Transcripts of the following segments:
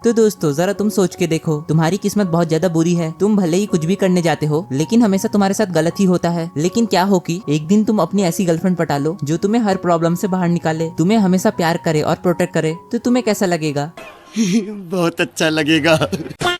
तो दोस्तों जरा तुम सोच के देखो, तुम्हारी किस्मत बहुत ज्यादा बुरी है। तुम भले ही कुछ भी करने जाते हो लेकिन हमेशा तुम्हारे साथ गलत ही होता है। लेकिन क्या हो कि एक दिन तुम अपनी ऐसी गर्लफ्रेंड पटा लो जो तुम्हें हर प्रॉब्लम से बाहर निकाले, तुम्हें हमेशा प्यार करे और प्रोटेक्ट करे, तो तुम्हें कैसा लगेगा? बहुत अच्छा लगेगा।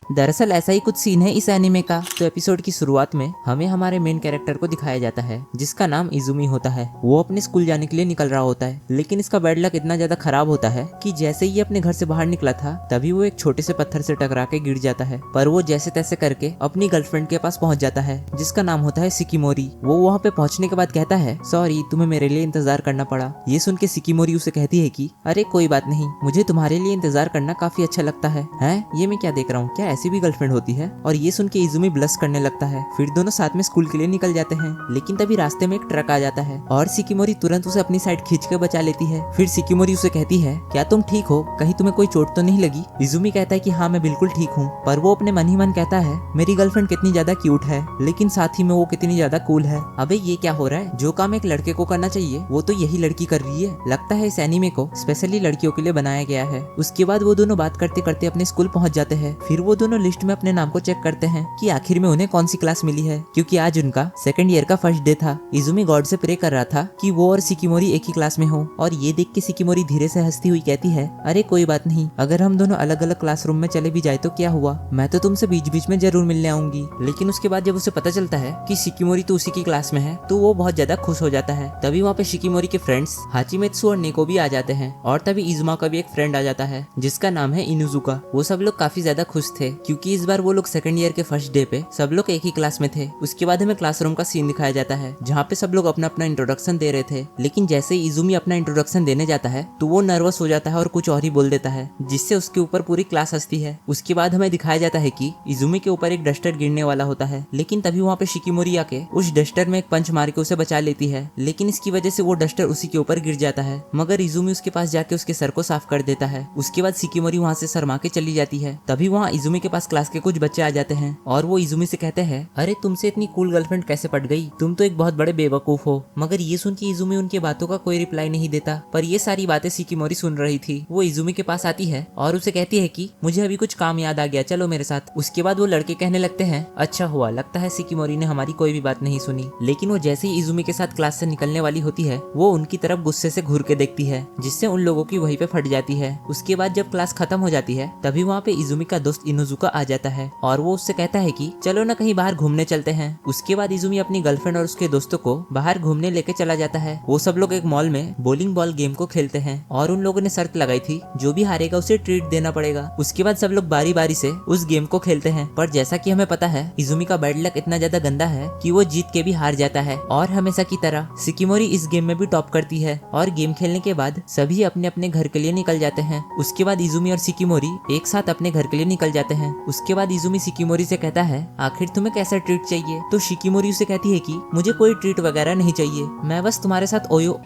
दरअसल ऐसा ही कुछ सीन है इस एनिमे का। तो एपिसोड की शुरुआत में हमें हमारे मेन कैरेक्टर को दिखाया जाता है जिसका नाम इजुमी होता है। वो अपने स्कूल जाने के लिए निकल रहा होता है, लेकिन इसका बैड लक इतना ज्यादा खराब होता है कि जैसे ही अपने घर से बाहर निकला था तभी वो एक छोटे से पत्थर से टकरा के गिर जाता है। पर वो जैसे तैसे करके अपनी गर्लफ्रेंड के पास पहुंच जाता है जिसका नाम होता है सिकिमोरी। वो वहाँ पे पहुंचने के बाद कहता है, सॉरी तुम्हें मेरे लिए इंतजार करना पड़ा। ये सुन के सिकिमोरी उसे कहती है कि अरे कोई बात नहीं, मुझे तुम्हारे लिए इंतजार करना काफी अच्छा लगता है। ये मैं क्या देख रहा हूँ, क्या ऐसी भी गर्लफ्रेंड होती है? और ये सुन के इजुमी ब्लश करने लगता है। फिर दोनों साथ में स्कूल के लिए निकल जाते हैं, लेकिन तभी रास्ते में एक ट्रक आ जाता है और सिकिमोरी तुरंत उसे अपनी साइड खींच के बचा लेती है। फिर सिकिमोरी उसे कहती है, क्या तुम ठीक हो? कहीं तुम्हें कोई चोट तो नहीं लगी? इजुमी कहता है कि हाँ मैं बिल्कुल ठीक हूँ। पर वो अपने मन ही मन कहता है, मेरी गर्लफ्रेंड कितनी ज्यादा क्यूट है, लेकिन साथ ही में वो कितनी ज्यादा कूल है। अबे ये क्या हो रहा है? जो काम एक लड़के को करना चाहिए वो तो यही लड़की कर रही है। लगता है इस एनीमे को स्पेशली लड़कियों के लिए बनाया गया है। उसके बाद वो दोनों बात करते करते अपने स्कूल पहुंच जाते हैं। फिर वो दोनों लिस्ट में अपने नाम को चेक करते हैं कि आखिर में उन्हें कौन सी क्लास मिली है, क्योंकि आज उनका सेकंड ईयर का फर्स्ट डे था। इजुमी गॉड से प्रे कर रहा था कि वो और सिकिमोरी एक ही क्लास में हो। और ये देख के सिकिमोरी धीरे से हंसती हुई कहती है, अरे कोई बात नहीं, अगर हम दोनों अलग अलग क्लासरूम में चले भी जाए तो क्या हुआ, मैं तो तुमसे बीच बीच में जरूर मिलने आऊंगी। लेकिन उसके बाद जब उसे पता चलता है कि सिकिमोरी तो उसी की क्लास में है तो वो बहुत ज्यादा खुश हो जाता है। तभी वहाँ पे सिकिमोरी के फ्रेंड्स हाचिमेत्सु और नेको भी आ जाते हैं और तभी इजुमा का भी एक फ्रेंड आ जाता है जिसका नाम है इनुजुका। वो सब लोग काफी ज्यादा खुश थे क्योंकि इस बार वो लोग सेकंड ईयर के फर्स्ट डे पे सब लोग एक ही क्लास में थे। उसके बाद हमें क्लासरूम का सीन दिखाया जाता है जहाँ पे सब लोग अपना अपना इंट्रोडक्शन दे रहे थे। लेकिन जैसे ही इजुमी अपना इंट्रोडक्शन देने जाता है तो वो नर्वस हो जाता है और कुछ और ही बोल देता है जिससे उसके ऊपर पूरी क्लास हंसती है। उसके बाद हमें दिखाया जाता है कि इजुमी के ऊपर एक डस्टर गिरने वाला होता है, लेकिन तभी वहाँ पे शिकिमोरी आके उस डस्टर में एक पंच मार के उसे बचा लेती है। लेकिन इसकी वजह से वो डस्टर उसी के ऊपर गिर जाता है, मगर इजुमी उसके पास जाके उसके सर को साफ कर देता है। उसके बाद शिकिमोरी वहाँ से शर्मा के चली जाती है। तभी वहाँ इजुमी के पास क्लास के कुछ बच्चे आ जाते हैं और वो इजुमी से कहते हैं, अरे तुमसे इतनी कूल गर्लफ्रेंड कैसे पट गई, तुम तो एक बहुत बड़े बेवकूफ हो। मगर ये सुन के इजुमी उनकी बातों का कोई रिप्लाई नहीं देता। पर ये सारी बातें शिकिमोरी सुन रही थी। वो इजुमी के पास आती है और उसे कहती है कि मुझे अभी कुछ काम याद आ गया, चलो मेरे साथ। उसके बाद वो लड़के कहने लगते हैं, अच्छा हुआ, लगता है शिकिमोरी ने हमारी कोई भी बात नहीं सुनी। लेकिन वो जैसे ही इजुमी के साथ क्लास से निकलने वाली होती है वो उनकी तरफ गुस्से से घूर के देखती है जिससे उन लोगों की वहीं पे फट जाती है। उसके बाद जब क्लास खत्म हो जाती है तभी वहाँ पे इजुमी का दोस्त इनुजुका आ जाता है और वो उससे कहता है कि चलो ना कहीं बाहर घूमने चलते हैं। उसके बाद इजुमी अपनी गर्लफ्रेंड और उसके दोस्तों को बाहर घूमने लेके चला जाता है। वो सब लोग एक मॉल में बॉलिंग बॉल गेम को खेलते हैं और उन लोगों ने शर्त लगाई थी जो भी हारेगा उसे ट्रीट देना पड़ेगा। उसके बाद सब लोग बारी बारी से उस गेम को खेलते हैं। पर जैसा कि हमें पता है इजुमी का बैड लक इतना ज्यादा गंदा है कि वो जीत के भी हार जाता है और हमेशा की तरह शिकिमोरी इस गेम में भी टॉप करती है और गेम खेलने के बाद सभी अपने अपने घर के लिए निकल जाते हैं। उसके बाद इजुमी और शिकिमोरी एक साथ अपने घर के लिए निकल जाते हैं। उसके बाद इजुमी शिकिमोरी से कहता है, आखिर तुम्हें कैसा ट्रीट चाहिए? तो शिकिमोरी उसे कहती है कि मुझे कोई ट्रीट वगैरह नहीं चाहिए, मैं बस तुम्हारे साथ ओयो।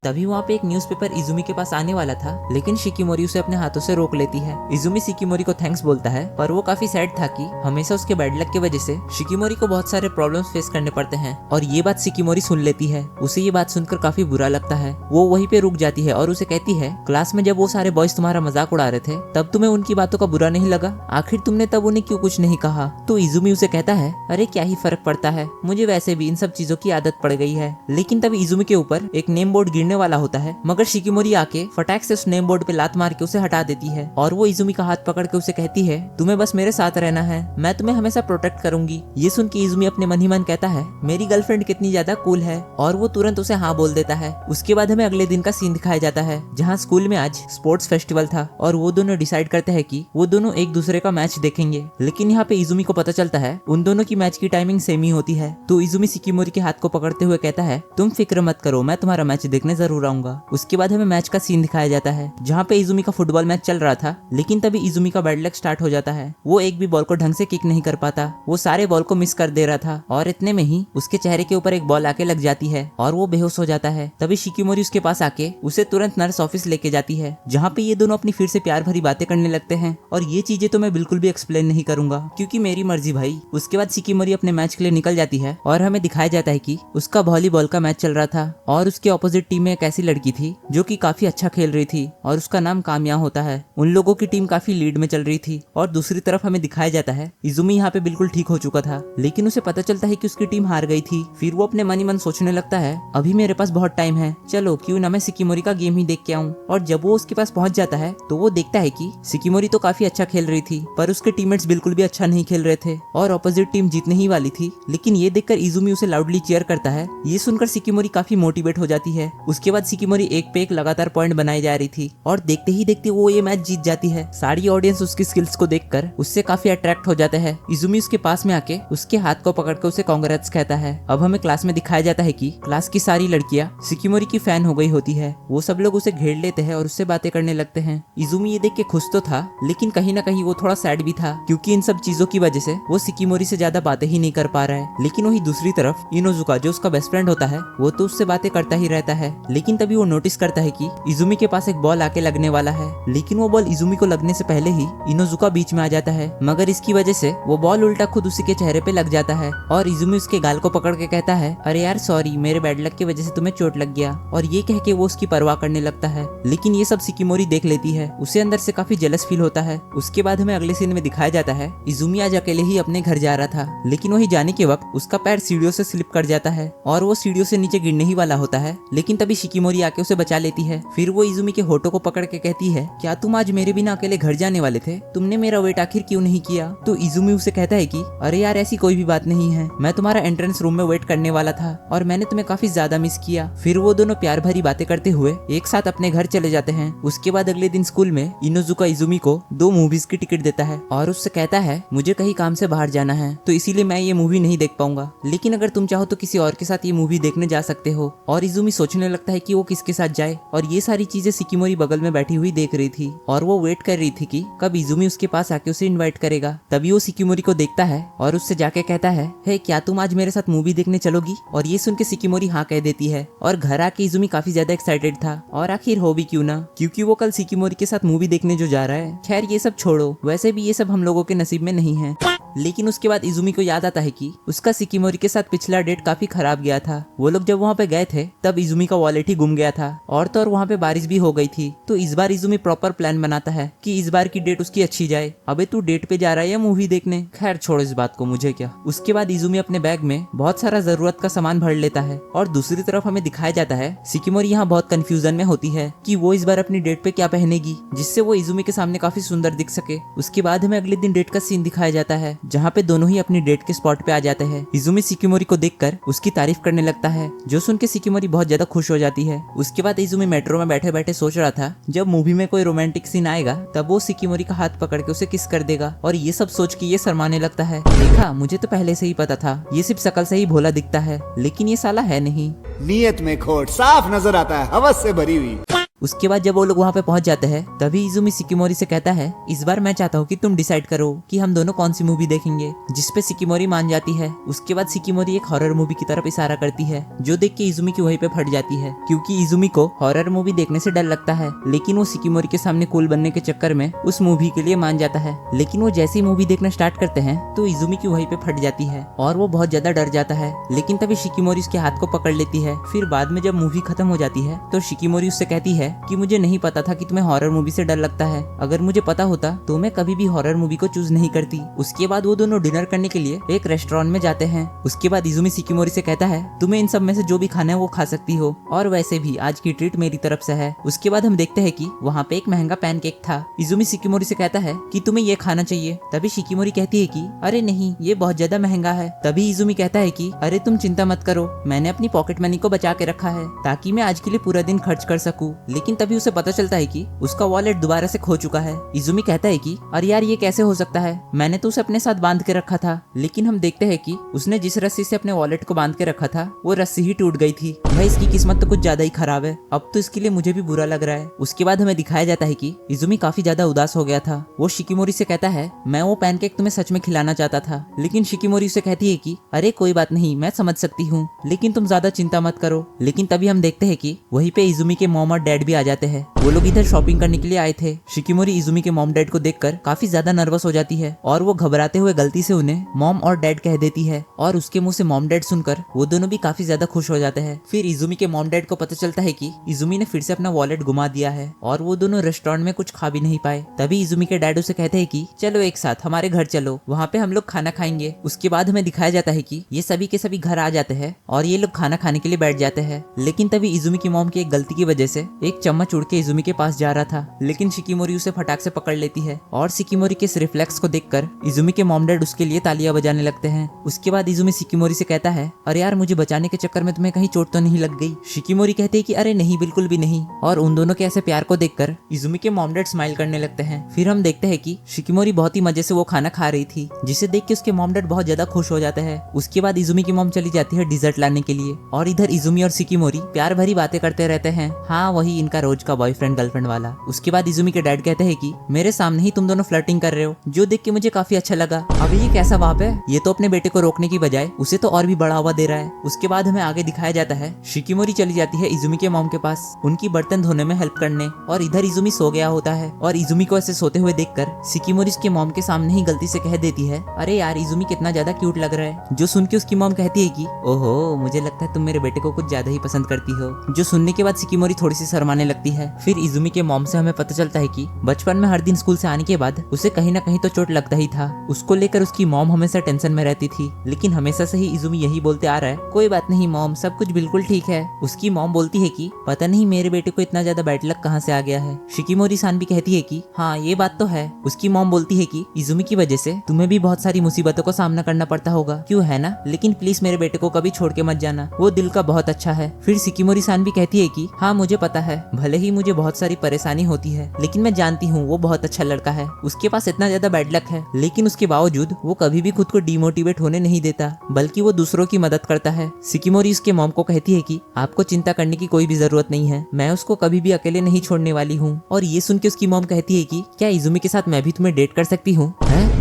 तभी वहाँ पे एक न्यूज़पेपर इजुमी के पास आने वाला था, लेकिन शिकिमोरी उसे अपने हाथों से रोक लेती है। इजुमी शिकिमोरी को थैंक्स बोलता है, पर वो काफी सैड था कि हमेशा उसके बैड लक की वजह से शिकिमोरी को बहुत सारे प्रॉब्लम्स फेस करने पड़ते हैं। और ये बात शिकिमोरी सुन लेती है। उसे ये बात सुनकर काफी बुरा लगता है। वो वहीं पे रुक जाती है और उसे कहती है, क्लास में जब वो सारे बॉयज तुम्हारा मजाक उड़ा रहे थे तब तुम्हें उनकी बातों का बुरा नहीं लगा? आखिर तुमने तब उन्हें क्यों कुछ नहीं कहा? तो इजुमी उसे कहता है, अरे क्या ही फर्क पड़ता है, मुझे वैसे भी इन सब चीजों की आदत पड़ गई है। लेकिन तभी इजुमी के ऊपर एक नेम बोर्ड गिरने वाला होता है, मगर शिकिमोरी आके फटाक से उस नेम बोर्ड पे लात मार के उसे हटा देती है और वो इजुमी का हाथ पकड़ के उसे कहती है, तुम्हें बस मेरे साथ रहना है, मैं तुम्हें हमेशा प्रोटेक्ट करूंगी। ये सुन के इजुमी अपने मन ही मन कहता है, मेरी गर्लफ्रेंड कितनी ज्यादा कूल है, और वो तुरंत उसे हाँ बोल देता है। उसके बाद हमें अगले दिन का सीन दिखाया जाता है जहाँ स्कूल में आज स्पोर्ट्स फेस्टिवल था और वो दोनों डिसाइड करते हैं कि वो दोनों एक दूसरे का मैच देखेंगे। लेकिन यहाँ पे इजुमी को पता चलता है उन दोनों की मैच की टाइमिंग सेम ही होती है। तो इजुमी शिकिमोरी के हाथ को पकड़ते हुए कहता है, तुम फिक्र मत करो, मैं तुम्हारा मैच देखने जरूर आऊंगा। उसके बाद हमें मैच का सीन दिखाया जाता है जहाँ पे इजुमी का फुटबॉल मैच चल रहा था, लेकिन तभी इजुमी का बैड लक स्टार्ट हो जाता है। वो एक भी बॉल को ढंग से किक नहीं कर पाता, वो सारे बॉल को मिस कर दे रहा था और इतने में ही उसके चेहरे के ऊपर एक बॉल आके लग जाती है और वो बेहोश हो जाता है। तभी शिकिमोरी उसके पास आके उसे तुरंत नर्स ऑफिस लेके जाती है जहाँ पे ये दोनों अपनी फिर से प्यार भरी बातें करने लगते हैं। और ये चीजें तो मैं बिल्कुल भी एक्सप्लेन नहीं करूंगा क्योंकि मेरी मर्जी भाई। उसके बाद शिकिमोरी अपने मैच के लिए निकल जाती है और हमें दिखाया जाता है कि उसका वॉलीबॉल का मैच चल रहा था और उसके ऑपोजिट टीम में एक ऐसी लड़की थी जो कि काफी अच्छा खेल रही थी और उसका नाम कामिया होता है। उन लोगों की टीम काफी लीड में चल रही थी और दूसरी तरफ हमें दिखाया जाता है इजुमी यहाँ पे बिल्कुल ठीक हो चुका था, लेकिन उसे पता चलता है कि उसकी टीम हार गई थी। फिर वो अपने मन ही मन सोचने लगता है अभी मेरे पास बहुत टाइम है, चलो क्यों ना मैं सिकिमोरी का गेम ही देख के आऊँ। और जब वो उसके पास पहुंच जाता है तो वो देखता है कि सिकिमोरी तो काफी अच्छा खेल रही थी पर उसके टीममेट्स बिल्कुल भी अच्छा नहीं खेल रहे थे और ऑपोजिट टीम जीतने ही वाली थी। लेकिन ये देखकर इजुमी उसे लाउडली चीयर करता है। ये सुनकर सिकिमोरी काफी मोटिवेट हो जाती है। उसके बाद सिकिमोरी एक पे एक लगातार पॉइंट बनाई जा रही थी और देखते ही देखते वो ये मैच जीत जाती है। सारी ऑडियंस उसकी स्किल्स को देखकर उससे काफी अट्रैक्ट हो जाते हैं। इजुमी उसके पास में आके उसके हाथ को पकड़ के उसे कांग्रेट्स कहता है। अब हमें क्लास में दिखाया जाता है कि क्लास की सारी लड़कियां सिकिमोरी की फैन हो गई होती है। वो सब लोग उसे घेर लेते हैं और उससे बातें करने लगते हैं। इजुमी ये देख के खुश तो था लेकिन कहीं ना कहीं वो थोड़ा सैड भी था क्योंकि इन सब चीजों की वजह से वो सिकिमोरी से ज्यादा बातें ही नहीं कर पा रहा है। लेकिन वही दूसरी तरफ इनोजुका जो उसका बेस्ट फ्रेंड होता है वो तो उससे बातें करता ही रहता है। लेकिन तभी वो नोटिस करता है कि इजुमी के पास एक बॉल आके लगने वाला है, लेकिन वो बॉल इजुमी को लगने से पहले ही इनोजुका बीच में आ जाता है। मगर इसकी वजह से वो बॉल उल्टा खुद उसी के चेहरे पे लग जाता है और इजुमी उसके गाल को पकड़ के कहता है अरे यार सॉरी, मेरे बैड लक की वजह से तुम्हें चोट लग गया। और ये कह के वो उसकी परवाह करने लगता है। लेकिन ये सब सिकिमोरी देख लेती है, उसे अंदर से काफी जेलस फील होता है। उसके बाद हमें अगले सीन में दिखाया जाता है इजुमी आज अकेले ही अपने घर जा रहा था, लेकिन वही जाने के वक्त उसका पैर सीढ़ियों से स्लिप कर जाता है और वो सीढ़ियों से नीचे गिरने ही वाला होता है। लेकिन तभी शिकिमोरी आके उसे बचा लेती है। फिर वो इजुमी के होठों को पकड़ के कहती है क्या तुम आज मेरे बिना अकेले घर जाने वाले थे? तुमने मेरा वेट आखिर क्यों नहीं किया? तो इजुमी उसे कहता है कि अरे यार ऐसी कोई भी बात नहीं है, मैं तुम्हारा एंट्रेंस रूम में वेट करने वाला था और मैंने तुम्हें काफी ज्यादा मिस किया। फिर वो दोनों प्यार भरी बातें करते हुए एक साथ अपने घर चले जाते हैं। उसके बाद अगले दिन स्कूल में इनोजुका इजुमी को 2 मूवीज की टिकट देता है और उससे कहता है मुझे कहीं काम से बाहर जाना है तो इसीलिए मैं ये मूवी नहीं देख पाऊंगा, लेकिन अगर तुम चाहो तो किसी और के साथ ये मूवी देखने जा सकते हो। और इजुमी सोचने लगता है कि वो किसके साथ जाए और ये सारी चीजें सिकिमोरी बगल में बैठी हुई देख रही थी और वो वेट कर रही थी कि कब इजुमी उसके पास आके उसे इनवाइट करेगा। तभी वो सिकिमोरी को देखता है और उससे जाके कहता है हे क्या तुम आज मेरे साथ मूवी देखने चलोगी? और ये सुन के सिकिमोरी हाँ कह देती है और घर आके इजुमी काफी ज्यादा एक्साइटेड था और आखिर हो भी क्यों ना, क्योंकि वो कल सिकिमोरी के साथ मूवी देखने जो जा रहा है। खैर ये सब छोड़ो, वैसे भी ये सब हम लोगों के नसीब में नहीं है। लेकिन उसके बाद इजुमी को याद आता है कि उसका सिकिमोरी के साथ पिछला डेट काफी खराब गया था। वो लोग जब वहाँ पे गए थे तब इजुमी का वॉलेट ही गुम गया था और तो और वहाँ पे बारिश भी हो गई थी। तो इस बार इजुमी प्रॉपर प्लान बनाता है कि इस बार की डेट उसकी अच्छी जाए। अबे तू डेट पे जा रहा है या मूवी देखने? खैर छोड़ इस बात को, मुझे क्या। उसके बाद इजुमी अपने बैग में बहुत सारा जरूरत का सामान भर लेता है और दूसरी तरफ हमें दिखाया जाता है सिकिमोरी यहाँ बहुत कंफ्यूजन में होती है कि वो इस बार अपनी डेट पे क्या पहनेगी जिससे वो इजुमी के सामने काफी सुंदर दिख सके। उसके बाद हमें अगले दिन डेट का सीन दिखाया जाता है जहाँ पे दोनों ही अपनी डेट के स्पॉट पे आ जाते हैं। इजुमी सिकिमोरी को देखकर उसकी तारीफ करने लगता है जो सुन के सिकिमोरी बहुत ज्यादा खुश हो जाती है। उसके बाद इजुमी मेट्रो में बैठे बैठे सोच रहा था जब मूवी में कोई रोमांटिक सीन आएगा तब वो सिकिमोरी का हाथ पकड़ के उसे किस कर देगा और ये सब सोच के ये शर्माने लगता है। देखा, मुझे तो पहले से ही पता था, ये सिर्फ शक्ल से ही भोला दिखता है लेकिन ये साला है नहीं। नीयत में खोट साफ नजर आता है, हवस से भरी हुई। उसके बाद जब वो लोग वहाँ पे पहुंच जाते हैं तभी इजुमी सिकिमोरी से कहता है इस बार मैं चाहता हूँ कि तुम डिसाइड करो कि हम दोनों कौन सी मूवी देखेंगे, जिसपे सिकिमोरी मान जाती है। उसके बाद सिकिमोरी एक हॉरर मूवी की तरफ इशारा करती है जो देख के इजुमी की वहीं पे फट जाती है क्योंकि इजुमी को हॉरर मूवी देखने से डर लगता है। लेकिन वो सिकिमोरी के सामने कूल बनने के चक्कर में उस मूवी के लिए मान जाता है। लेकिन वो जैसी मूवी देखना स्टार्ट करते हैं तो इजुमी की वहीं पे फट जाती है और वो बहुत ज्यादा डर जाता है। लेकिन तभी शिकिमोरी उसके हाथ को पकड़ लेती है। फिर बाद में जब मूवी खत्म हो जाती है तो शिकिमोरी उससे कहती है कि मुझे नहीं पता था कि तुम्हें हॉरर मूवी से डर लगता है, अगर मुझे पता होता तो मैं कभी भी हॉरर मूवी को चूज नहीं करती। उसके बाद वो दोनों डिनर करने के लिए एक रेस्टोरेंट में जाते हैं। उसके बाद इजुमी सिकिमोरी से कहता है तुम्हें इन सब में से जो भी खाना है वो खा सकती हो और वैसे भी आज की ट्रीट मेरी तरफ से है। उसके बाद हम देखते हैं कि वहाँ पे एक महंगा पैनकेक था। इजुमी सिकिमोरी से कहता है कि तुम्हें ये खाना चाहिए। तभी शिकिमोरी कहती है कि अरे नहीं, ये बहुत ज्यादा महंगा है। तभी इजुमी कहता है कि अरे तुम चिंता मत करो, मैंने अपनी पॉकेट मनी को बचा के रखा है ताकि मैं आज के लिए पूरा दिन खर्च कर सकूं। लेकिन तभी उसे पता चलता है कि उसका वॉलेट दोबारा से खो चुका है। इजुमी कहता है कि अरे यार ये कैसे हो सकता है, मैंने तो उसे अपने साथ बांध के रखा था। लेकिन हम देखते हैं कि उसने जिस रस्सी से अपने वॉलेट को बांध के रखा था वो रस्सी ही टूट गई थी। भाई इसकी किस्मत तो कुछ ज्यादा ही खराब है, अब तो इसके लिए मुझे भी बुरा लग रहा है। उसके बाद हमें दिखाया जाता है कि इजुमी काफी ज्यादा उदास हो गया था। वो शिकिमोरी से कहता है मैं वो पैनकेक तुम्हें सच में खिलाना चाहता था। लेकिन शिकिमोरी उसे कहती है कि अरे कोई बात नहीं, मैं समझ सकती हूँ, लेकिन तुम ज्यादा चिंता मत करो। लेकिन तभी हम देखते हैं कि वहीं पे इजुमी के मॉम और डैड भी आ जाते हैं। वो लोग इधर शॉपिंग करने के लिए आए थे। शिकिमोरी इजुमी के मॉम डैड को देखकर काफी ज्यादा नर्वस हो जाती है और वो घबराते हुए गलती से उन्हें मॉम और डैड कह देती है और उसके मुंह से मॉम डैड सुनकर वो दोनों भी काफी ज्यादा खुश हो जाते हैं। फिर इजुमी के मॉम डैड को पता चलता है कि इजुमी ने फिर से अपना वॉलेट घुमा दिया है और वो दोनों रेस्टोरेंट में कुछ खा भी नहीं पाए। तभी इजुमी के डैड उसे कहते हैं कि चलो एक साथ हमारे घर चलो, वहाँ पे हम लोग खाना खाएंगे। उसके बाद हमें दिखाया जाता है कि ये सभी के सभी घर आ जाते हैं और ये लोग खाना खाने के लिए बैठ जाते हैं। लेकिन तभी इजुमी की मॉम की एक गलती की वजह से एक चम्मच उड़ के इजुमी के पास जा रहा था, लेकिन शिकिमोरी उसे फटाक से पकड़ लेती है और शिकिमोरी के इस रिफ्लेक्स को देखकर इजुमी के मॉम डैड उसके लिए तालियां बजाने लगते हैं। उसके बाद इजुमी शिकिमोरी से कहता है, अरे यार मुझे बचाने के चक्कर में तुम्हें कहीं चोट तो नहीं लग गई? शिकिमोरी कहते हैं कि अरे नहीं, बिल्कुल भी नहीं। और उन दोनों के ऐसे प्यार को देखकर इजुमी के मॉम डैड स्माइल करने लगते हैं। फिर हम देखते हैं कि शिकिमोरी बहुत ही मजे से वो खाना खा रही थी, जिसे देख के उसके मॉम डैड बहुत ज्यादा खुश हो जाते हैं। उसके बाद इजुमी की मॉम चली जाती है डिजर्ट लाने के लिए और इधर इजुमी और शिकिमोरी प्यार भरी बातें करते रहते हैं। हाँ, वही इनका रोज का बॉयफ्रेंड गर्लफ्रेंड वाला। उसके बाद इजुमी के डैड कहते हैं कि मेरे सामने ही तुम दोनों फ्लर्टिंग कर रहे हो, जो देख के मुझे काफी अच्छा लगा। अबे ये कैसा बाप है, ये तो अपने बेटे को रोकने की बजाय उसे तो और भी बढ़ावा दे रहा है। उसके बाद हमें आगे दिखाया जाता है शिकिमोरी चली जाती है इजुमी के मॉम के पास उनकी बर्तन धोने में हेल्प करने, और इधर इजुमी सो गया होता है और इजुमी को ऐसे सोते हुए देखकर शिकिमोरी उसके मॉम के सामने ही गलती से कह देती है, अरे यार इजुमी कितना ज्यादा क्यूट लग रहा है। जो सुन के उसकी मॉम कहती है कि ओहो, मुझे लगता है तुम मेरे बेटे को कुछ ज्यादा ही पसंद करती हो। जो सुनने के बाद शिकिमोरी थोड़ी सी शर्माने लगती है। फिर इजुमी के मॉम से हमें पता चलता है कि बचपन में हर दिन स्कूल से आने के बाद उसे कहीं ना कहीं तो चोट लगता ही था। उसको लेकर उसकी मॉम हमेशा टेंशन में रहती थी, लेकिन हमेशा से ही इजुमी यही बोलते आ रहा है, कोई बात नहीं मॉम, सब कुछ बिल्कुल ठीक है। उसकी मॉम बोलती है कि पता नहीं मेरे बेटे को इतना ज्यादा बैड लक कहाँ से आ गया है। शिकिमोरी सान भी कहती है कि हाँ ये बात तो है। उसकी मॉम बोलती है कि इजुमी की वजह से तुम्हें भी बहुत सारी मुसीबतों का सामना करना पड़ता होगा, क्यों है ना, लेकिन प्लीज मेरे बेटे को कभी छोड़ के मत जाना, वो दिल का बहुत अच्छा है। फिर शिकिमोरी सान भी कहती है कि हाँ मुझे पता है, भले ही मुझे बहुत सारी परेशानी होती है, लेकिन मैं जानती हूँ वो बहुत अच्छा लड़का है, उसके पास इतना ज्यादा बैड लक है, लेकिन उसके बावजूद वो कभी भी खुद को डिमोटिवेट होने नहीं देता, बल्कि वो दूसरों की मदद करता है। शिकिमोरी उसके मॉम को कहती है कि आपको चिंता करने की कोई भी जरूरत नहीं है, मैं उसको कभी भी अकेले नहीं छोड़ने वाली हूँ। और ये सुन के उसकी मॉम कहती है कि क्या इजुमी के साथ मैं भी तुम्हें डेट कर सकती हूँ?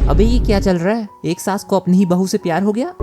अबे ये क्या चल रहा है, एक सास को अपनी ही बहू से प्यार हो गया।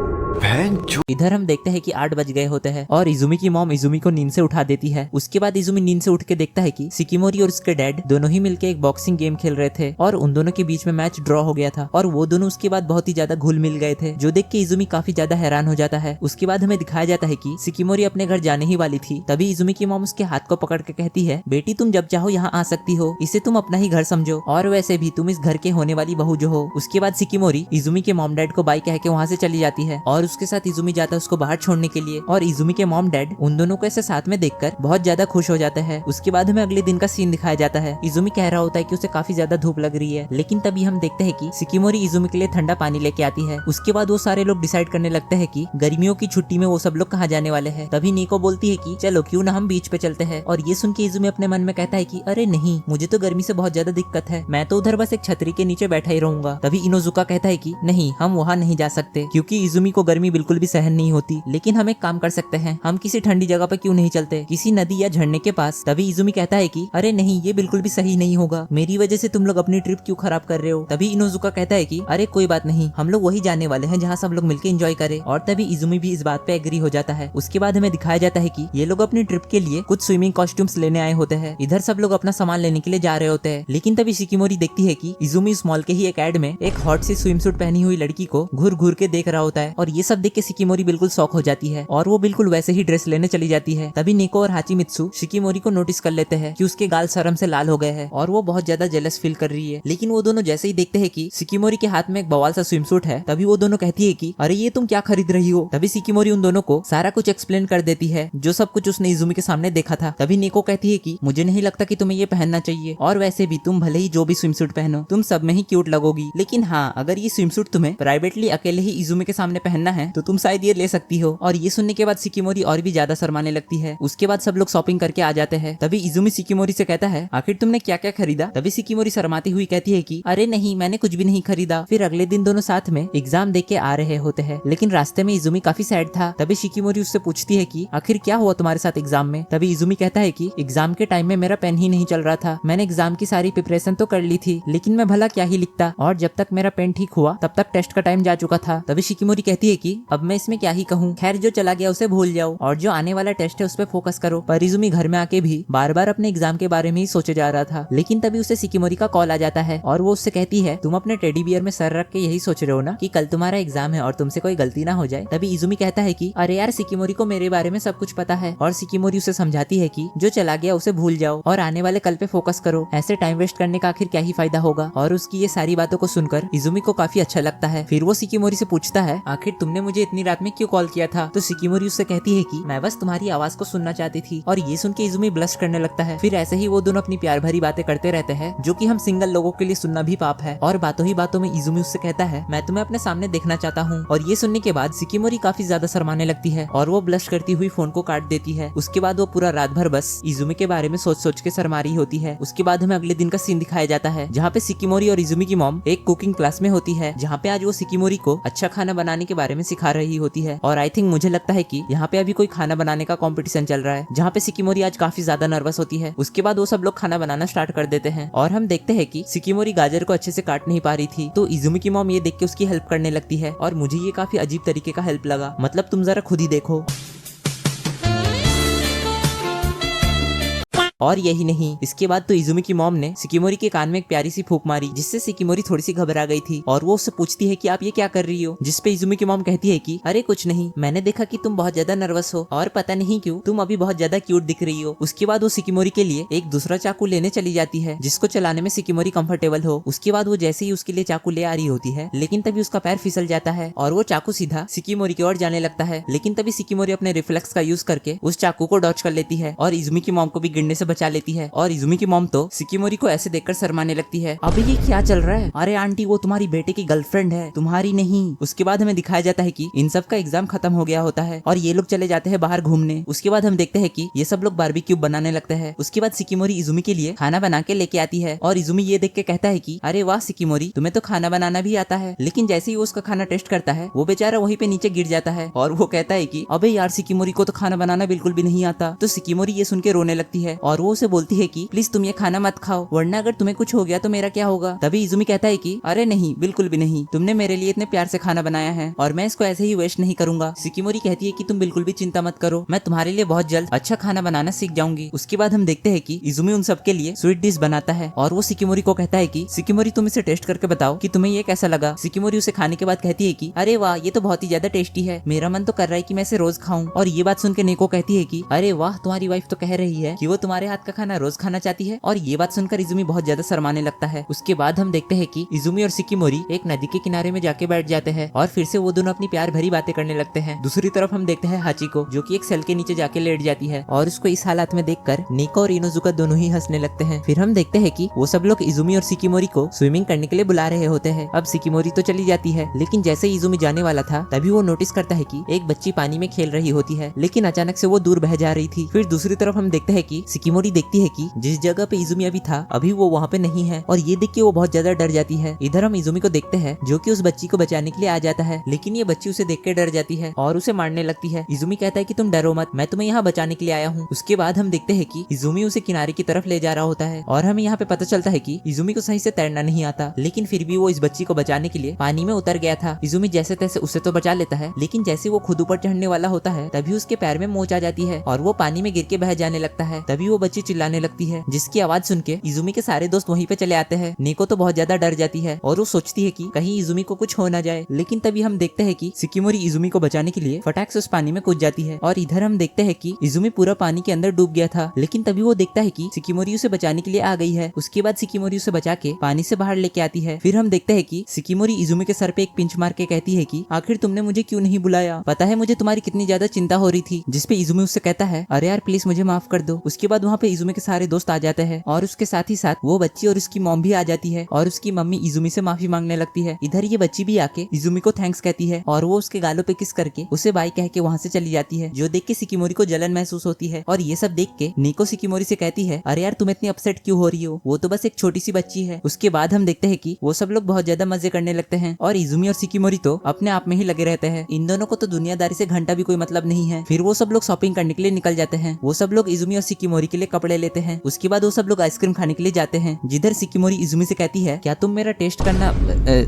इधर हम देखते हैं कि 8 बज गए होते हैं और इजुमी की मॉम इजुमी को नींद से उठा देती है। उसके बाद इजुमी नींद से उठ के देखता है कि शिकिमोरी और उसके डैड दोनों ही मिलके एक बॉक्सिंग गेम खेल रहे थे और उन दोनों के बीच में मैच ड्रॉ हो गया था और वो दोनों उसके बाद बहुत ही ज्यादा घुल मिल गए थे, जो देख के इजुमी काफी ज्यादा हैरान हो जाता है। उसके बाद हमें दिखाया जाता है कि शिकिमोरी अपने घर जाने ही वाली थी, तभी इजुमी की मॉम उसके हाथ को पकड़ के कहती है, बेटी तुम जब चाहो यहाँ आ सकती हो, इसे तुम अपना ही घर समझो, और वैसे भी तुम इस घर के होने वाली बहू जो हो। उसके बाद शिकिमोरी इजुमी के मॉम डैड को बाय कह के वहाँ से चली जाती है और उसके साथ इजुमी जाता है उसको बाहर छोड़ने के लिए, और इजुमी के मॉम डैड उन दोनों को ऐसे साथ में देखकर बहुत ज्यादा खुश हो जाता है। उसके बाद हमें अगले दिन का सीन दिखाया जाता है। इजुमी कह रहा होता है कि उसे काफी ज्यादा धूप लग रही है, लेकिन तभी हम देखते हैं कि शिकिमोरी इजुमी के लिए ठंडा पानी लेके आती है। उसके बाद वो सारे लोग डिसाइड करने लगते हैं कि गर्मियों की छुट्टी में वो सब लोग कहाँ जाने वाले हैं। तभी निको बोलती है कि चलो क्यों ना हम बीच पे चलते हैं, और ये सुन के इजुमी अपने मन में कहता है कि अरे नहीं, मुझे तो गर्मी से बहुत ज्यादा दिक्कत है, मैं तो उधर बस एक छतरी के नीचे बैठा ही रहूंगा। तभी इनोजुका कहता है कि नहीं, हम वहाँ नहीं जा सकते, क्योंकि इजुमी को गर्मी बिल्कुल भी सहन नहीं होती, लेकिन हम एक काम कर सकते हैं, हम किसी ठंडी जगह पर क्यों नहीं चलते, किसी नदी या झरने के पास। तभी इजुमी कहता है कि अरे नहीं, ये बिल्कुल भी सही नहीं होगा, मेरी वजह से तुम लोग अपनी ट्रिप क्यों खराब कर रहे हो। तभी इनोजुका कहता है कि अरे कोई बात नहीं, हम लोग वही जाने वाले हैं जहाँ सब लोग मिलकर एंजॉय करें, और तभी इजुमी भी इस बात पे एग्री हो जाता है। उसके बाद हमें दिखाया जाता है कि ये लोग अपनी ट्रिप के लिए कुछ स्विमिंग कॉस्ट्यूम्स लेने आए होते हैं। इधर सब लोग अपना सामान लेने के लिए जा रहे होते हैं, लेकिन तभी शिकिमोरी देखती है कि इजुमी इस मॉल के ही एक एड में एक हॉट सी स्विम सूट पहनी हुई लड़की को घूर घूर के देख रहा होता है, और ये सब देख के शिकिमोरी बिल्कुल शॉक हो जाती है और वो बिल्कुल वैसे ही ड्रेस लेने चली जाती है। तभी निको और हाचिमित्सु शिकिमोरी को नोटिस कर लेते हैं कि उसके गाल शर्म से लाल हो गए हैं और वो बहुत ज्यादा जेलस फील कर रही है, लेकिन वो दोनों जैसे ही देखते हैं कि शिकिमोरी के हाथ में एक बवाल सा स्विम सूट है, तभी वो दोनों कहती है कि अरे ये तुम क्या खरीद रही हो। तभी शिकिमोरी उन दोनों को सारा कुछ एक्सप्लेन कर देती है, जो सब कुछ उसने इजुमी के सामने देखा था। तभी निको कहती है कि मुझे नहीं लगता कि तुम्हें ये पहनना चाहिए, और वैसे भी तुम भले ही जो भी स्विम सूट पहनो, तुम सब में ही क्यूट लगोगी, लेकिन हाँ, अगर ये स्विम सूट तुम्हें प्राइवेटली अकेले ही इजुमी के सामने पहनना है तो तुम शायद ये ले सकती हो। और ये सुनने के बाद शिकिमोरी और भी ज्यादा शर्माने लगती है। उसके बाद सब लोग शॉपिंग करके आ जाते हैं। तभी इजुमी शिकिमोरी से कहता है, आखिर तुमने क्या क्या खरीदा। तभी शिकिमोरी शर्माती हुई कहती है कि अरे नहीं, मैंने कुछ भी नहीं खरीदा। फिर अगले दिन दोनों साथ में एग्जाम दे के आ रहे होते हैं, लेकिन रास्ते में इजुमी काफी सैड था। तभी शिकिमोरी उससे पूछती है कि आखिर क्या हुआ तुम्हारे साथ एग्जाम में। तभी इजुमी कहता है कि एग्जाम के टाइम में मेरा पेन ही नहीं चल रहा था, मैंने एग्जाम की सारी प्रिपरेशन तो कर ली थी, लेकिन मैं भला क्या ही लिखता, और जब तक मेरा पेन ठीक हुआ तब तक टेस्ट का टाइम जा चुका था। तभी शिकिमोरी कहती है कि अब मैं इसमें क्या ही कहूँ, खैर जो चला गया उसे भूल जाओ और जो आने वाला टेस्ट है उस पर फोकस करो। पर इजुमी घर में आके भी बार बार अपने एग्जाम के बारे में ही सोचे जा रहा था। लेकिन तभी उसे शिकिमोरी का कॉल आ जाता है और वो उससे कहती है तुम अपने टेडी बियर में सर रख के यही सोच रहे हो ना कि कल तुम्हारा एग्जाम है और तुमसे कोई गलती ना हो जाए। तभी इजुमी कहता है कि अरे यार शिकिमोरी को मेरे बारे में सब कुछ पता है। और शिकिमोरी उसे समझाती है कि जो चला गया उसे भूल जाओ और आने वाले कल पे फोकस करो, ऐसे टाइम वेस्ट करने का आखिर क्या ही फायदा होगा। और उसकी ये सारी बातों को सुनकर इजुमी को काफी अच्छा लगता है। फिर वो शिकिमोरी से पूछता है आखिर तुमने मुझे इतनी रात में क्यों कॉल किया था। तो शिकिमोरी उससे कहती है कि मैं बस तुम्हारी आवाज को सुनना चाहती थी। और ये सुन के इजुमी ब्लश करने लगता है। फिर ऐसे ही वो दोनों अपनी प्यार भरी बातें करते रहते हैं जो कि हम सिंगल लोगों के लिए सुनना भी पाप है। और बातों ही बातों में इजुमी उससे कहता है मैं तुम्हें अपने सामने देखना चाहता हूँ। और ये सुनने के बाद शिकिमोरी काफी ज्यादा शर्माने लगती है और वो ब्लश करती हुई फोन को काट देती है। उसके बाद वो पूरा रात भर बस इजुमी के बारे में सोच सोच के शर्मा रही होती है। उसके बाद हमें अगले दिन का सीन दिखाया जाता है जहाँ पे शिकिमोरी और इजुमी की मॉम एक कुकिंग क्लास में होती है जहाँ पे आज वो शिकिमोरी को अच्छा खाना बनाने के बारे में सिखा रही होती है। और आई थिंक मुझे लगता है कि यहाँ पे अभी कोई खाना बनाने का कंपटीशन चल रहा है जहाँ पे शिकिमोरी आज काफी ज्यादा नर्वस होती है। उसके बाद वो सब लोग खाना बनाना स्टार्ट कर देते हैं और हम देखते हैं कि शिकिमोरी गाजर को अच्छे से काट नहीं पा रही थी। तो इजुमी की मॉम ये देख के उसकी हेल्प करने लगती है और मुझे ये काफी अजीब तरीके का हेल्प लगा। मतलब तुम जरा खुद ही देखो। और यही नहीं, इसके बाद तो इजुमी की मॉम ने शिकिमोरी के कान में एक प्यारी सी फूंक मारी जिससे शिकिमोरी थोड़ी सी घबरा गई थी। और वो उससे पूछती है कि आप ये क्या कर रही हो। जिसपे इजुमी की मॉम कहती है कि अरे कुछ नहीं, मैंने देखा कि तुम बहुत ज्यादा नर्वस हो और पता नहीं क्यों तुम अभी बहुत ज्यादा क्यूट दिख रही हो। उसके बाद वो शिकिमोरी के लिए एक दूसरा चाकू लेने चली जाती है जिसको चलाने में शिकिमोरी कंफर्टेबल हो। उसके बाद वो जैसे ही उसके लिए चाकू ले आ रही होती है लेकिन तभी उसका पैर फिसल जाता है और वो चाकू सीधा शिकिमोरी की ओर जाने लगता है। लेकिन तभी शिकिमोरी अपने रिफ्लेक्स का यूज करके उस चाकू को डॉच कर लेती है और इजुमी की मॉम को भी गिरने से बचा लेती है। और इजुमी की मॉम तो शिकिमोरी को ऐसे देखकर शर्माने लगती है। अबे ये क्या चल रहा है, अरे आंटी वो तुम्हारी बेटे की गर्लफ्रेंड है, तुम्हारी नहीं। उसके बाद हमें दिखाया जाता है कि इन सब का एग्जाम खत्म हो गया होता है और ये लोग चले जाते हैं बाहर घूमने। उसके बाद हम देखते हैं कि ये सब लोग बारबेक्यू बनाने लगते हैं। उसके बाद शिकिमोरी इजुमी के लिए खाना बना के लेके आती है और इजुमी ये देख के कहता है कि अरे वाह शिकिमोरी, तुम्हें तो खाना बनाना भी आता है। लेकिन जैसे ही वो उसका खाना टेस्ट करता है वो बेचारा वहीं पे नीचे गिर जाता है और वो कहता है कि अबे यार शिकिमोरी को तो खाना बनाना बिल्कुल भी नहीं आता। तो शिकिमोरी ये सुन के रोने लगती है और वो उसे बोलती है कि प्लीज तुम ये खाना मत खाओ वरना अगर तुम्हें कुछ हो गया तो मेरा क्या होगा। तभी इजुमी कहता है कि अरे नहीं, बिल्कुल भी नहीं, तुमने मेरे लिए इतने प्यार से खाना बनाया है और मैं इसको ऐसे ही वेस्ट नहीं करूंगा। शिकिमोरी कहती है कि तुम बिल्कुल भी चिंता मत करो, मैं तुम्हारे लिए बहुत जल्द अच्छा खाना बनाना सीख जाऊंगी। उसके बाद हम देखते हैं कि इजुमी उन सबके लिए स्वीट डिश बनाता है और वो शिकिमोरी को कहता है कि शिकिमोरी तुम इसे टेस्ट करके बताओ कि तुम्हें ये कैसा लगा। शिकिमोरी उसे खाने के बाद कहती है कि अरे वाह, ये तो बहुत ही ज्यादा टेस्टी है, मेरा मन तो कर रहा है कि मैं इसे रोज खाऊं। और ये बात सुनकर नेको कहती है कि अरे वाह, तुम्हारी वाइफ तो कह रही है कि वो तुम्हारे हाथ का खाना रोज खाना चाहती है। और ये बात सुनकर इजुमी बहुत ज्यादा शर्माने लगता है। उसके बाद हम देखते हैं कि इजुमी और शिकिमोरी एक नदी के किनारे में जाके बैठ जाते हैं और फिर से वो दोनों अपनी प्यार भरी बातें करने लगते हैं। दूसरी तरफ हम देखते हैं हाचिको जो कि एक सेल के नीचे जाके लेट जाती है और उसको इस हालत में देखकर निको और इनोजुका दोनों ही हंसने लगते हैं। फिर हम देखते हैं कि वो सब लोग इजुमी और शिकिमोरी को स्विमिंग करने के लिए बुला रहे होते हैं। अब शिकिमोरी तो चली जाती है लेकिन जैसे ही इजुमी जाने वाला था तभी वो नोटिस करता है कि एक बच्ची पानी में खेल रही होती है लेकिन अचानक से वो दूर बह जा रही थी। फिर दूसरी तरफ हम देखते हैं कि शिकिमोरी देखती है कि जिस जगह पे इजुमी अभी था अभी वो वहाँ पे नहीं है और ये देख के वो बहुत ज्यादा डर जाती है। इधर हम इजुमी को देखते हैं जो कि उस बच्ची को बचाने के लिए आ जाता है लेकिन ये बच्ची उसे देख के डर जाती है और उसे मारने लगती है। इजुमी कहता है कि तुम डरो मत, मैं तुम्हें यहाँ बचाने के लिए आया हूँ। उसके बाद हम देखते हैं कि इजुमी उसे किनारे की तरफ ले जा रहा होता है और हमें यहाँ पे पता चलता है कि इजुमी को सही से तैरना नहीं आता लेकिन फिर भी वो इस बच्ची को बचाने के लिए पानी में उतर गया था। इजुमी जैसे तैसे उसे तो बचा लेता है लेकिन जैसे वो खुद ऊपर चढ़ने वाला होता है तभी उसके पैर में मोच आ जाती है और वो पानी में गिर के बह जाने लगता है। तभी वो बच्ची चिल्लाने लगती है जिसकी आवाज सुन के इजुमी के सारे दोस्त वहीं पे चले आते हैं। निको तो बहुत ज्यादा डर जाती है और वो सोचती है कि कहीं इजुमी को कुछ हो ना जाए। लेकिन तभी हम देखते हैं कि शिकिमोरी इजुमी को बचाने के लिए फटाक से उस पानी में कूद जाती है और इधर हम देखते हैं कि इजुमी पूरा पानी के अंदर डूब गया था लेकिन तभी वो देखता है कि शिकिमोरी उसे बचाने के लिए आ गई है। उसके बाद शिकिमोरी उसे बचा के पानी से बाहर लेके आती है। फिर हम देखते हैं कि शिकिमोरी इजुमी के सर पे एक पिंच मार के कहती है कि आखिर तुमने मुझे क्यों नहीं बुलाया, पता है मुझे तुम्हारी कितनी ज्यादा चिंता हो रही थी। जिसपे इजुमी उससे कहता है अरे यार प्लीज मुझे माफ कर दो। उसके बाद वहाँ पे इजुमी के सारे दोस्त आ जाते हैं और उसके साथ ही साथ वो बच्ची और उसकी मॉम भी आ जाती है और उसकी मम्मी इजुमी से माफी मांगने लगती है। इधर ये बच्ची भी आके इजुमी को थैंक्स कहती है और वो उसके गालों पे किस करके उसे बाय कह के वहाँ से चली जाती है जो देख के शिकिमोरी को जलन महसूस होती है। और ये सब देख के निको शिकिमोरी से कहती है अरे यार तुम इतनी अपसेट क्यों हो रही हो, वो तो बस एक छोटी सी बच्ची है। उसके बाद हम देखते हैं कि वो सब लोग बहुत ज्यादा मजे करने लगते हैं और इजुमी और शिकिमोरी तो अपने आप में ही लगे रहते हैं। इन दोनों को तो दुनियादारी से घंटा भी कोई मतलब नहीं है। फिर वो सब लोग शॉपिंग करने के लिए निकल जाते हैं। वो सब लोग इजुमी और शिकिमोरी के लिए लिए कपड़े लेते हैं। उसके बाद वो सब लोग आइसक्रीम खाने के लिए जाते हैं, जिधर शिकिमोरी इजुमी से कहती है क्या तुम मेरा टेस्ट करना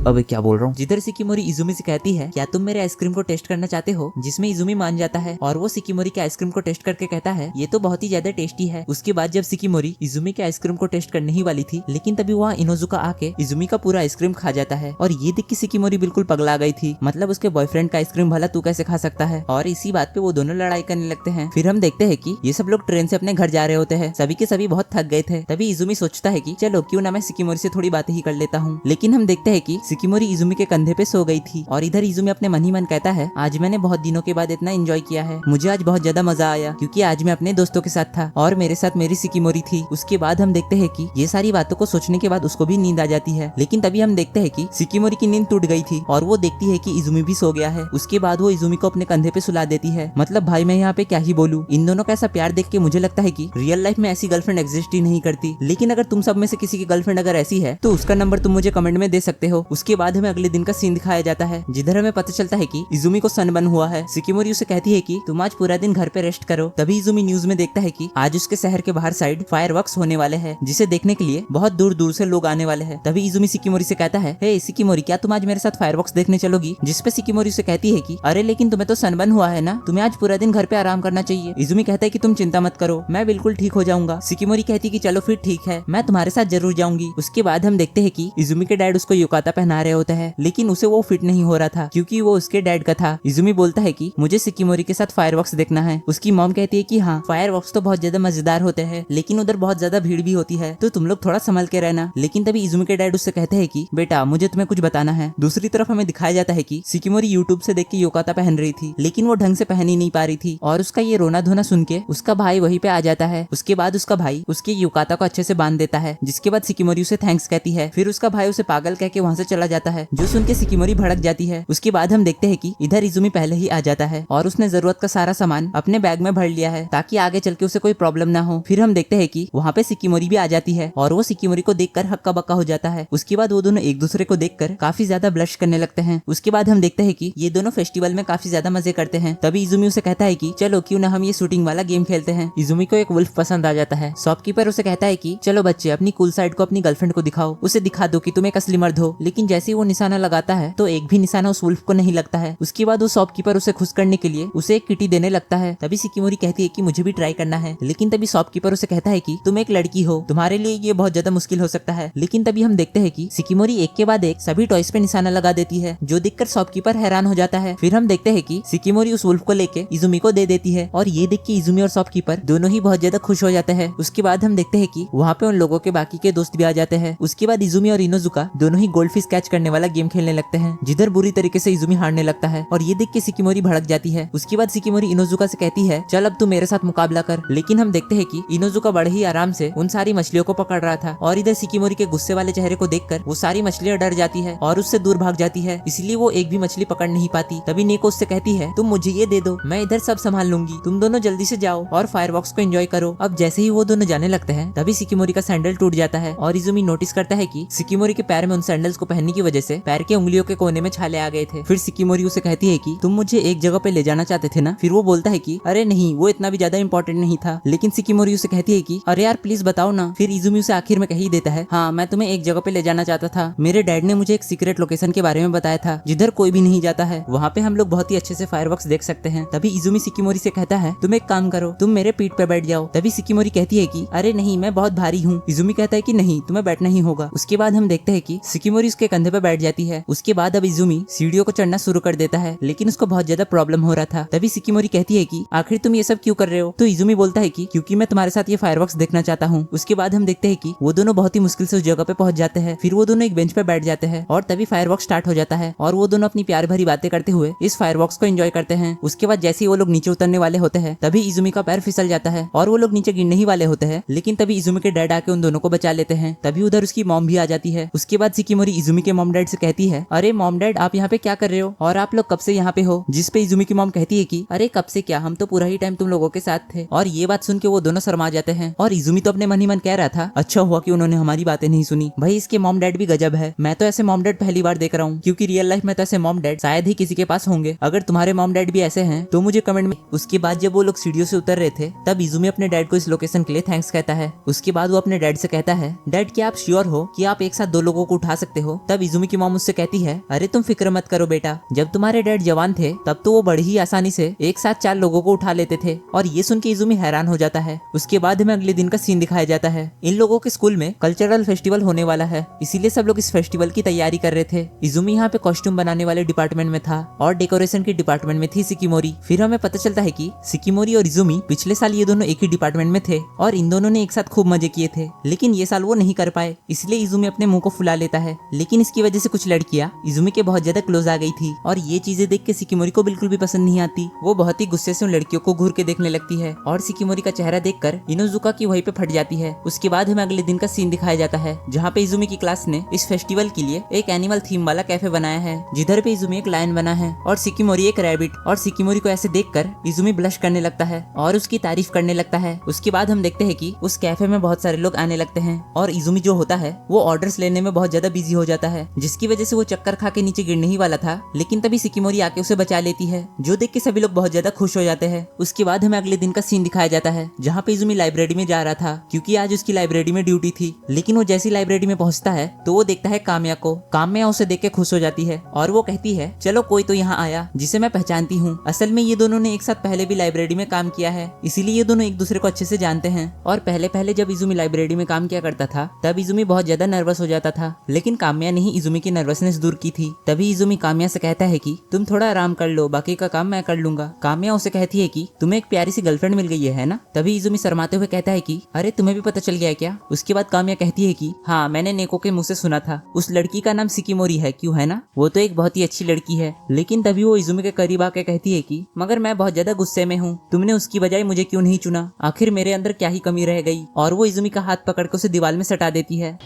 अबे क्या बोल रहा हूँ जिधर शिकिमोरी इजुमी से कहती है क्या तुम मेरे आइसक्रीम को टेस्ट करना चाहते हो, जिसमें इजुमी मान जाता है और वो शिकिमोरी के आइसक्रीम को टेस्ट करके कहता है ये तो बहुत ही ज्यादा टेस्टी है। उसके बाद जब शिकिमोरी इजुमी के आइसक्रीम को टेस्ट करने ही वाली थी, लेकिन तभी वहाँ इनोजुका आके इजुमी का पूरा आइसक्रीम खा जाता है और ये देख के शिकिमोरी बिल्कुल पगला गई थी, मतलब उसके बॉयफ्रेंड का आइसक्रीम भला तू कैसे खा सकता है। और इसी बात पे वो दोनों लड़ाई करने लगते हैं। फिर हम देखते हैं कि ये सब लोग ट्रेन से अपने घर जा रहे होते हैं, सभी के सभी बहुत थक गए थे। तभी इजुमी सोचता है कि चलो क्यों ना मैं शिकिमोरी से थोड़ी बातें ही कर लेता हूँ। लेकिन हम देखते हैं कि शिकिमोरी इजुमी के कंधे पे सो गई थी और इधर इजुमी अपने मन ही मन कहता है आज मैंने बहुत दिनों के बाद इतना एंजॉय किया है, मुझे आज बहुत ज्यादा मजा आया क्योंकि आज मैं अपने दोस्तों के साथ था और मेरे साथ मेरी शिकिमोरी थी। उसके बाद हम देखते हैं कि ये सारी बातों को सोचने के बाद उसको भी नींद आ जाती है, लेकिन तभी हम देखते हैं कि शिकिमोरी की नींद टूट गई थी और वो देखती है कि इजुमी भी सो गया है। उसके बाद वो इजुमी को अपने कंधे पे सुला देती है। मतलब भाई मैं यहाँ पे क्या ही बोलूं, इन दोनों का ऐसा प्यार देख के मुझे लगता है कि रियल लाइफ में ऐसी गर्लफ्रेंड एग्जिस्ट ही नहीं करती। लेकिन अगर तुम सब में से किसी की गर्लफ्रेंड अगर ऐसी है तो उसका नंबर तुम मुझे कमेंट में दे सकते हो। उसके बाद हमें अगले दिन का सीन दिखाया जाता है, जिधर हमें पता चलता है कि इजुमी को सनबर्न हुआ है। शिकिमोरी उसे कहती है कि तुम आज पूरा दिन घर पे रेस्ट करो। तभी इजुमी न्यूज में देखता है कि आज उसके शहर के बाहर साइड फायरवर्क्स होने वाले हैं, जिसे देखने के लिए बहुत दूर दूर से लोग आने वाले हैं। तभी इजुमी शिकिमोरी से कहता है हे शिकिमोरी क्या तुम आज मेरे साथ फायरवर्क्स देखने चलोगी, जिसपे शिकिमोरी उसे कहती है कि अरे लेकिन तुम्हें तो सनबर्न हुआ है ना, तुम्हें आज पूरा दिन घर पे आराम करना चाहिए। इजुमी कहता है कि तुम चिंता मत करो, मैं बिल्कुल ठीक हो जाऊंगा। शिकिमोरी कहती है कि चलो फिर ठीक है, मैं तुम्हारे साथ जरूर जाऊंगी। उसके बाद हम देखते हैं कि इजुमी के डैड उसको युकाता पहना रहे होते हैं, लेकिन उसे वो फिट नहीं हो रहा था क्योंकि वो उसके डैड का था। इजुमी बोलता है कि मुझे शिकिमोरी के साथ फायरवर्क्स देखना है। उसकी मॉम कहती है कि हाँ फायरवर्क्स तो बहुत ज्यादा मजेदार होते हैं, लेकिन उधर बहुत ज्यादा भीड़ भी होती है, तो तुम लोग थोड़ा संभल के रहना। लेकिन तभी इजुमी के डैड उससे कहते हैं कि बेटा मुझे तुम्हें कुछ बताना है। दूसरी तरफ हमें दिखाया जाता है कि शिकिमोरी यूट्यूब से देख के युकाता पहन रही थी, लेकिन वो ढंग से पहन ही नहीं पा रही थी और उसका ये रोना धोना सुन के उसका भाई वहीं पे आ जाता है। उसके बाद उसका भाई उसके युकाता को अच्छे से बांध देता है, जिसके बाद शिकिमोरी उसे थैंक्स कहती है। फिर उसका भाई उसे पागल कह के वहाँ से चला जाता है, जो सुन के शिकिमोरी भड़क जाती है। उसके बाद हम देखते हैं कि इधर इजुमी पहले ही आ जाता है और उसने जरूरत का सारा सामान अपने बैग में भर लिया है ताकि आगे चल के उसे कोई प्रॉब्लम ना हो। फिर हम देखते हैं कि वहाँ पे शिकिमोरी भी आ जाती है और वो शिकिमोरी को देखकर हक्का बक्का हो जाता है। उसके बाद वो दोनों एक दूसरे को देखकर काफी ज्यादा ब्लश करने लगते हैं। उसके बाद हम देखते हैं कि ये दोनों फेस्टिवल में काफी ज्यादा मजे करते हैं। तभी इजुमी उसे कहता है कि चलो क्यों ना हम ये शूटिंग वाला गेम खेलते हैं। इजुमी को एक वुल्फ पसंद आ जाता है। शॉपकीपर उसे कहता है कि चलो बच्चे अपनी कूल साइड को अपनी गर्लफ्रेंड को दिखाओ, उसे दिखा दो कि तुम एक असली मर्द हो। लेकिन जैसे ही वो निशाना लगाता है तो एक भी निशाना उस वुल्फ को नहीं लगता है। उसके बाद वो शॉपकीपर उसे खुश करने के लिए उसे एक किटी देने लगता है। तभी शिकिमोरी कहती है कि मुझे भी ट्राई करना है, लेकिन तभी शॉपकीपर उसे कहता है कि तुम एक लड़की हो, तुम्हारे लिए ये बहुत ज्यादा मुश्किल हो सकता है। लेकिन तभी हम देखते हैं कि शिकिमोरी एक के बाद एक सभी टॉयज पे निशाना लगा देती है, जो देखकर शॉपकीपर हैरान हो जाता है। फिर हम देखते हैं कि शिकिमोरी उस वुल्फ को लेके इजुमी को दे देती है और ये देख के इजुमी और शॉपकीपर दोनों ही बहुत ज्यादा खुश हो जाते हैं। उसके बाद हम देखते हैं कि वहाँ पे उन लोगों के बाकी के दोस्त भी आ जाते हैं। उसके बाद इजुमी और इनोजुका दोनों ही गोल्डफिश कैच करने वाला गेम खेलने लगते हैं, जिधर बुरी तरीके से इजुमी हारने लगता है और ये देख के शिकिमोरी भड़क जाती है। उसके बाद शिकिमोरी इनोजुका से कहती है चल अब तू मेरे साथ मुकाबला कर। लेकिन हम देखते हैं कि इनोजुका बड़े ही आराम से उन सारी मछलियों को पकड़ रहा था और इधर शिकिमोरी के गुस्से वाले चेहरे को देखकर वो सारी मछलियां डर जाती है और उससे दूर भाग जाती है, इसलिए वो एक भी मछली पकड़ नहीं पाती। तभी नेको उससे कहती है तुम मुझे ये दे दो, मैं इधर सब संभाल लूंगी, तुम दोनों जल्दी से जाओ और फायरवर्क्स को एंजॉय करो। अब जैसे ही वो दोनों जाने लगते हैं तभी शिकिमोरी का सैंडल टूट जाता है और इजुमी नोटिस करता है कि शिकिमोरी के पैर में उन सैंडल्स को पहनने की वजह से पैर के उंगलियों के कोने में छाले आ गए थे। फिर शिकिमोरी उसे कहती है कि तुम मुझे एक जगह पे ले जाना चाहते थे ना। फिर वो बोलता है कि अरे नहीं वो इतना भी ज्यादा इंपॉर्टेंट नहीं था। लेकिन शिकिमोरी उसे कहती है कि अरे यार प्लीज बताओ ना। फिर इजुमी उसे आखिर में कह ही देता है हाँ मैं तुम्हें एक जगह पे ले जाना चाहता था, मेरे डैड ने मुझे एक सीक्रेट लोकेशन के बारे में बताया था जिधर कोई भी नहीं जाता है, वहाँ पे हम लोग बहुत ही अच्छे से फायरवर्क्स देख सकते हैं। तभी इजुमी शिकिमोरी से कहता है तुम एक काम करो, तुम मेरे पीठ पे बैठ जाओ। तभी शिकिमोरी कहती है कि अरे नहीं मैं बहुत भारी हूँ। इजुमी कहता है कि नहीं तुम्हें बैठना ही होगा। उसके बाद हम देखते हैं कि शिकिमोरी उसके कंधे पे बैठ जाती है। उसके बाद अब इजुमी सीढ़ियों को चढ़ना शुरू कर देता है, लेकिन उसको बहुत ज्यादा प्रॉब्लम हो रहा था। तभी शिकिमोरी कहती है कि आखिर तुम ये सब क्यों कर रहे हो। तो इजुमी बोलता है कि क्योंकि मैं तुम्हारे साथ ये फायरवर्क्स देखना चाहता हूँ। उसके बाद हम देखते हैं कि वो दोनों बहुत ही मुश्किल से उस जगह पे पहुंच जाते हैं। फिर वो दोनों एक बेंच पे बैठ जाते हैं और तभी फायरवर्क्स स्टार्ट हो जाता है और वो दोनों अपनी प्यार भरी बातें करते हुए इस फायरवर्क्स को एंजॉय करते हैं। उसके बाद जैसे ही वो लोग नीचे उतरने वाले होते हैं तभी इजुमी का पैर फिसल जाता है और वो लोग नीचे गिरने ही वाले होते हैं, लेकिन तभी इजुमी के डैड आके उन दोनों को बचा लेते हैं। तभी उधर उसकी मॉम भी आ जाती है। उसके बाद शिकिमोरी इजुमी के मॉम डैड से कहती है अरे मॉम डैड आप यहाँ पे क्या कर रहे हो और आप लोग कब से यहाँ पे हो। जिस पे इजुमी की मॉम कहती है कि अरे कब से क्या, हम तो पूरा ही टाइम तुम लोगों के साथ थे। और ये बात सुन के वो दोनों शर्मा जाते हैं और इजुमी तो अपने मन ही मन कह रहा था अच्छा हुआ कि उन्होंने हमारी बातें नहीं सुनी। भाई इसके मॉम डैड भी गजब है, मैं तो ऐसे मॉम डैड पहली बार देख रहा हूँ, क्योंकि रियल लाइफ में तो ऐसे मॉम डैड शायद ही किसी के पास होंगे। अगर तुम्हारे मॉम डैड भी ऐसे हैं तो मुझे कमेंट में। उसके बाद जब वो लोग सीढ़ियों से उतर रहे थे तब इजुमी अपने डैड डैड को इस लोकेशन के लिए थैंक्स कहता है। उसके बाद वो अपने डैड से कहता है, डैड क्या आप श्योर हो कि आप एक साथ 2 लोगों को उठा सकते हो? तब इजुमी की मॉम उससे कहती है, अरे तुम फिक्र मत करो बेटा, जब तुम्हारे डैड जवान थे तब तो वो बड़ी ही आसानी से एक साथ 4 लोगों को उठा लेते थे। और ये सुन के इजुमी हैरान हो जाता है। उसके बाद हमें अगले दिन का सीन दिखाया जाता है। इन लोगों के स्कूल में कल्चरल फेस्टिवल होने वाला है, इसीलिए सब लोग इस फेस्टिवल की तैयारी कर रहे थे। इजुमी यहाँ पे कॉस्ट्यूम बनाने वाले डिपार्टमेंट में था और डेकोरेशन के डिपार्टमेंट में थी सिकिमोरी। फिर हमें पता चलता है कि सिकिमोरी और इजुमी पिछले साल ये दोनों एक ही डिपार्टमेंट में थे और इन दोनों ने एक साथ खूब मजे किए थे, लेकिन ये साल वो नहीं कर पाए, इसलिए इजुमी अपने मुंह को फुला लेता है। लेकिन इसकी वजह से कुछ लड़कियां इजुमी के बहुत ज्यादा क्लोज आ गई थी और ये चीजें देख के सिकिमोरी को बिल्कुल भी पसंद नहीं आती। वो बहुत ही गुस्से से उन लड़कियों को घूर के देखने लगती है और सिकिमोरी का चेहरा देखकर इनोजुका की वहीं पे फट जाती है। उसके बाद हमें अगले दिन का सीन दिखाया जाता है, जहाँ पे इजुमी की क्लास ने इस फेस्टिवल के लिए एक एनिमल थीम वाला कैफे बनाया है, जिधर पे इजुमी एक लायन बना है और सिकिमोरी एक रैबिट। और सिकिमोरी को ऐसे देखकर इजुमी ब्लश करने लगता है और उसकी तारीफ करने लगता है। उसके बाद हम देखते हैं कि उस कैफे में बहुत सारे लोग आने लगते हैं और इजुमी जो होता है वो ऑर्डर्स लेने में बहुत ज्यादा बिजी हो जाता है, जिसकी वजह से वो चक्कर खा के नीचे गिरने ही वाला था। लेकिन तभी सिकिमोरी आके उसे बचा लेती है, जो देख के सभी लोग बहुत ज्यादा खुश हो जाते हैं। उसके बाद हमें अगले दिन का सीन दिखाया जाता है, जहाँ पे इजुमी लाइब्रेरी में जा रहा था क्योंकि आज उसकी लाइब्रेरी में ड्यूटी थी। लेकिन वो जैसी लाइब्रेरी में पहुंचता है तो वो देखता है काम्या को। काम्या उसे देख के खुश हो जाती है और वो कहती है, चलो कोई तो यहाँ आया जिसे मैं पहचानती हूँ। असल में ये दोनों ने एक साथ पहले भी लाइब्रेरी में काम किया है, इसीलिए ये दोनों एक दूसरे को अच्छे से जानते हैं। और पहले जब इजुमी लाइब्रेरी में काम किया करता था तब इजुमी बहुत ज्यादा नर्वस हो जाता था, लेकिन काम्या ने ही इजुमी की नर्वसनेस दूर की थी। तभी इजुमी काम्या से कहता है कि तुम थोड़ा आराम कर लो, बाकी का काम मैं कर लूंगा। काम्या उसे कहती है कि तुम्हें एक प्यारी सी गर्लफ्रेंड मिल गई है ना? तभी इजुमी शर्माते हुए कहता है कि अरे तुम्हें भी पता चल गया है क्या? उसके बाद काम्या कहती है कि हाँ, मैंने नेको के मुंह से सुना था, उस लड़की का नाम सिकिमोरी है, क्यों है ना? वो तो एक बहुत ही अच्छी लड़की है। लेकिन तभी वो इजुमी के करीब आके कहती है कि मगर मैं बहुत ज्यादा गुस्से में हूँ, तुमने उसकी बजाय मुझे क्यों नहीं चुना? आखिर मेरे अंदर क्या ही कमी रह गई? और वो इजुमी का हाथ पकड़ के उसे दीवार में सटा देती है।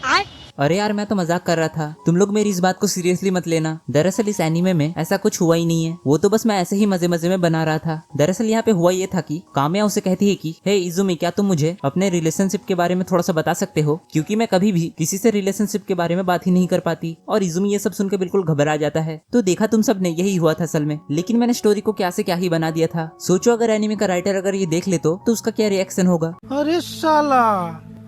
अरे यार, मैं तो मजाक कर रहा था, तुम लोग मेरी इस बात को सीरियसली मत लेना। दरअसल इस एनीमे में ऐसा कुछ हुआ ही नहीं है, वो तो बस मैं ऐसे ही मजे मजे में बना रहा था। दरअसल यहाँ पे हुआ ये था कि काम्या उसे कहती है कि हे इजुमी, क्या तुम मुझे अपने रिलेशनशिप के बारे में थोड़ा सा बता सकते हो, क्योंकि मैं कभी भी किसी से रिलेशनशिप के बारे में बात ही नहीं कर पाती। और इजुमी ये सब सुनकर बिल्कुल घबरा जाता है। तो देखा तुम सब ने, यही हुआ था असल में, लेकिन मैंने स्टोरी को क्या से क्या ही बना दिया था। सोचो अगर एनीमे का राइटर अगर ये देख ले तो उसका क्या रिएक्शन होगा। अरे साला,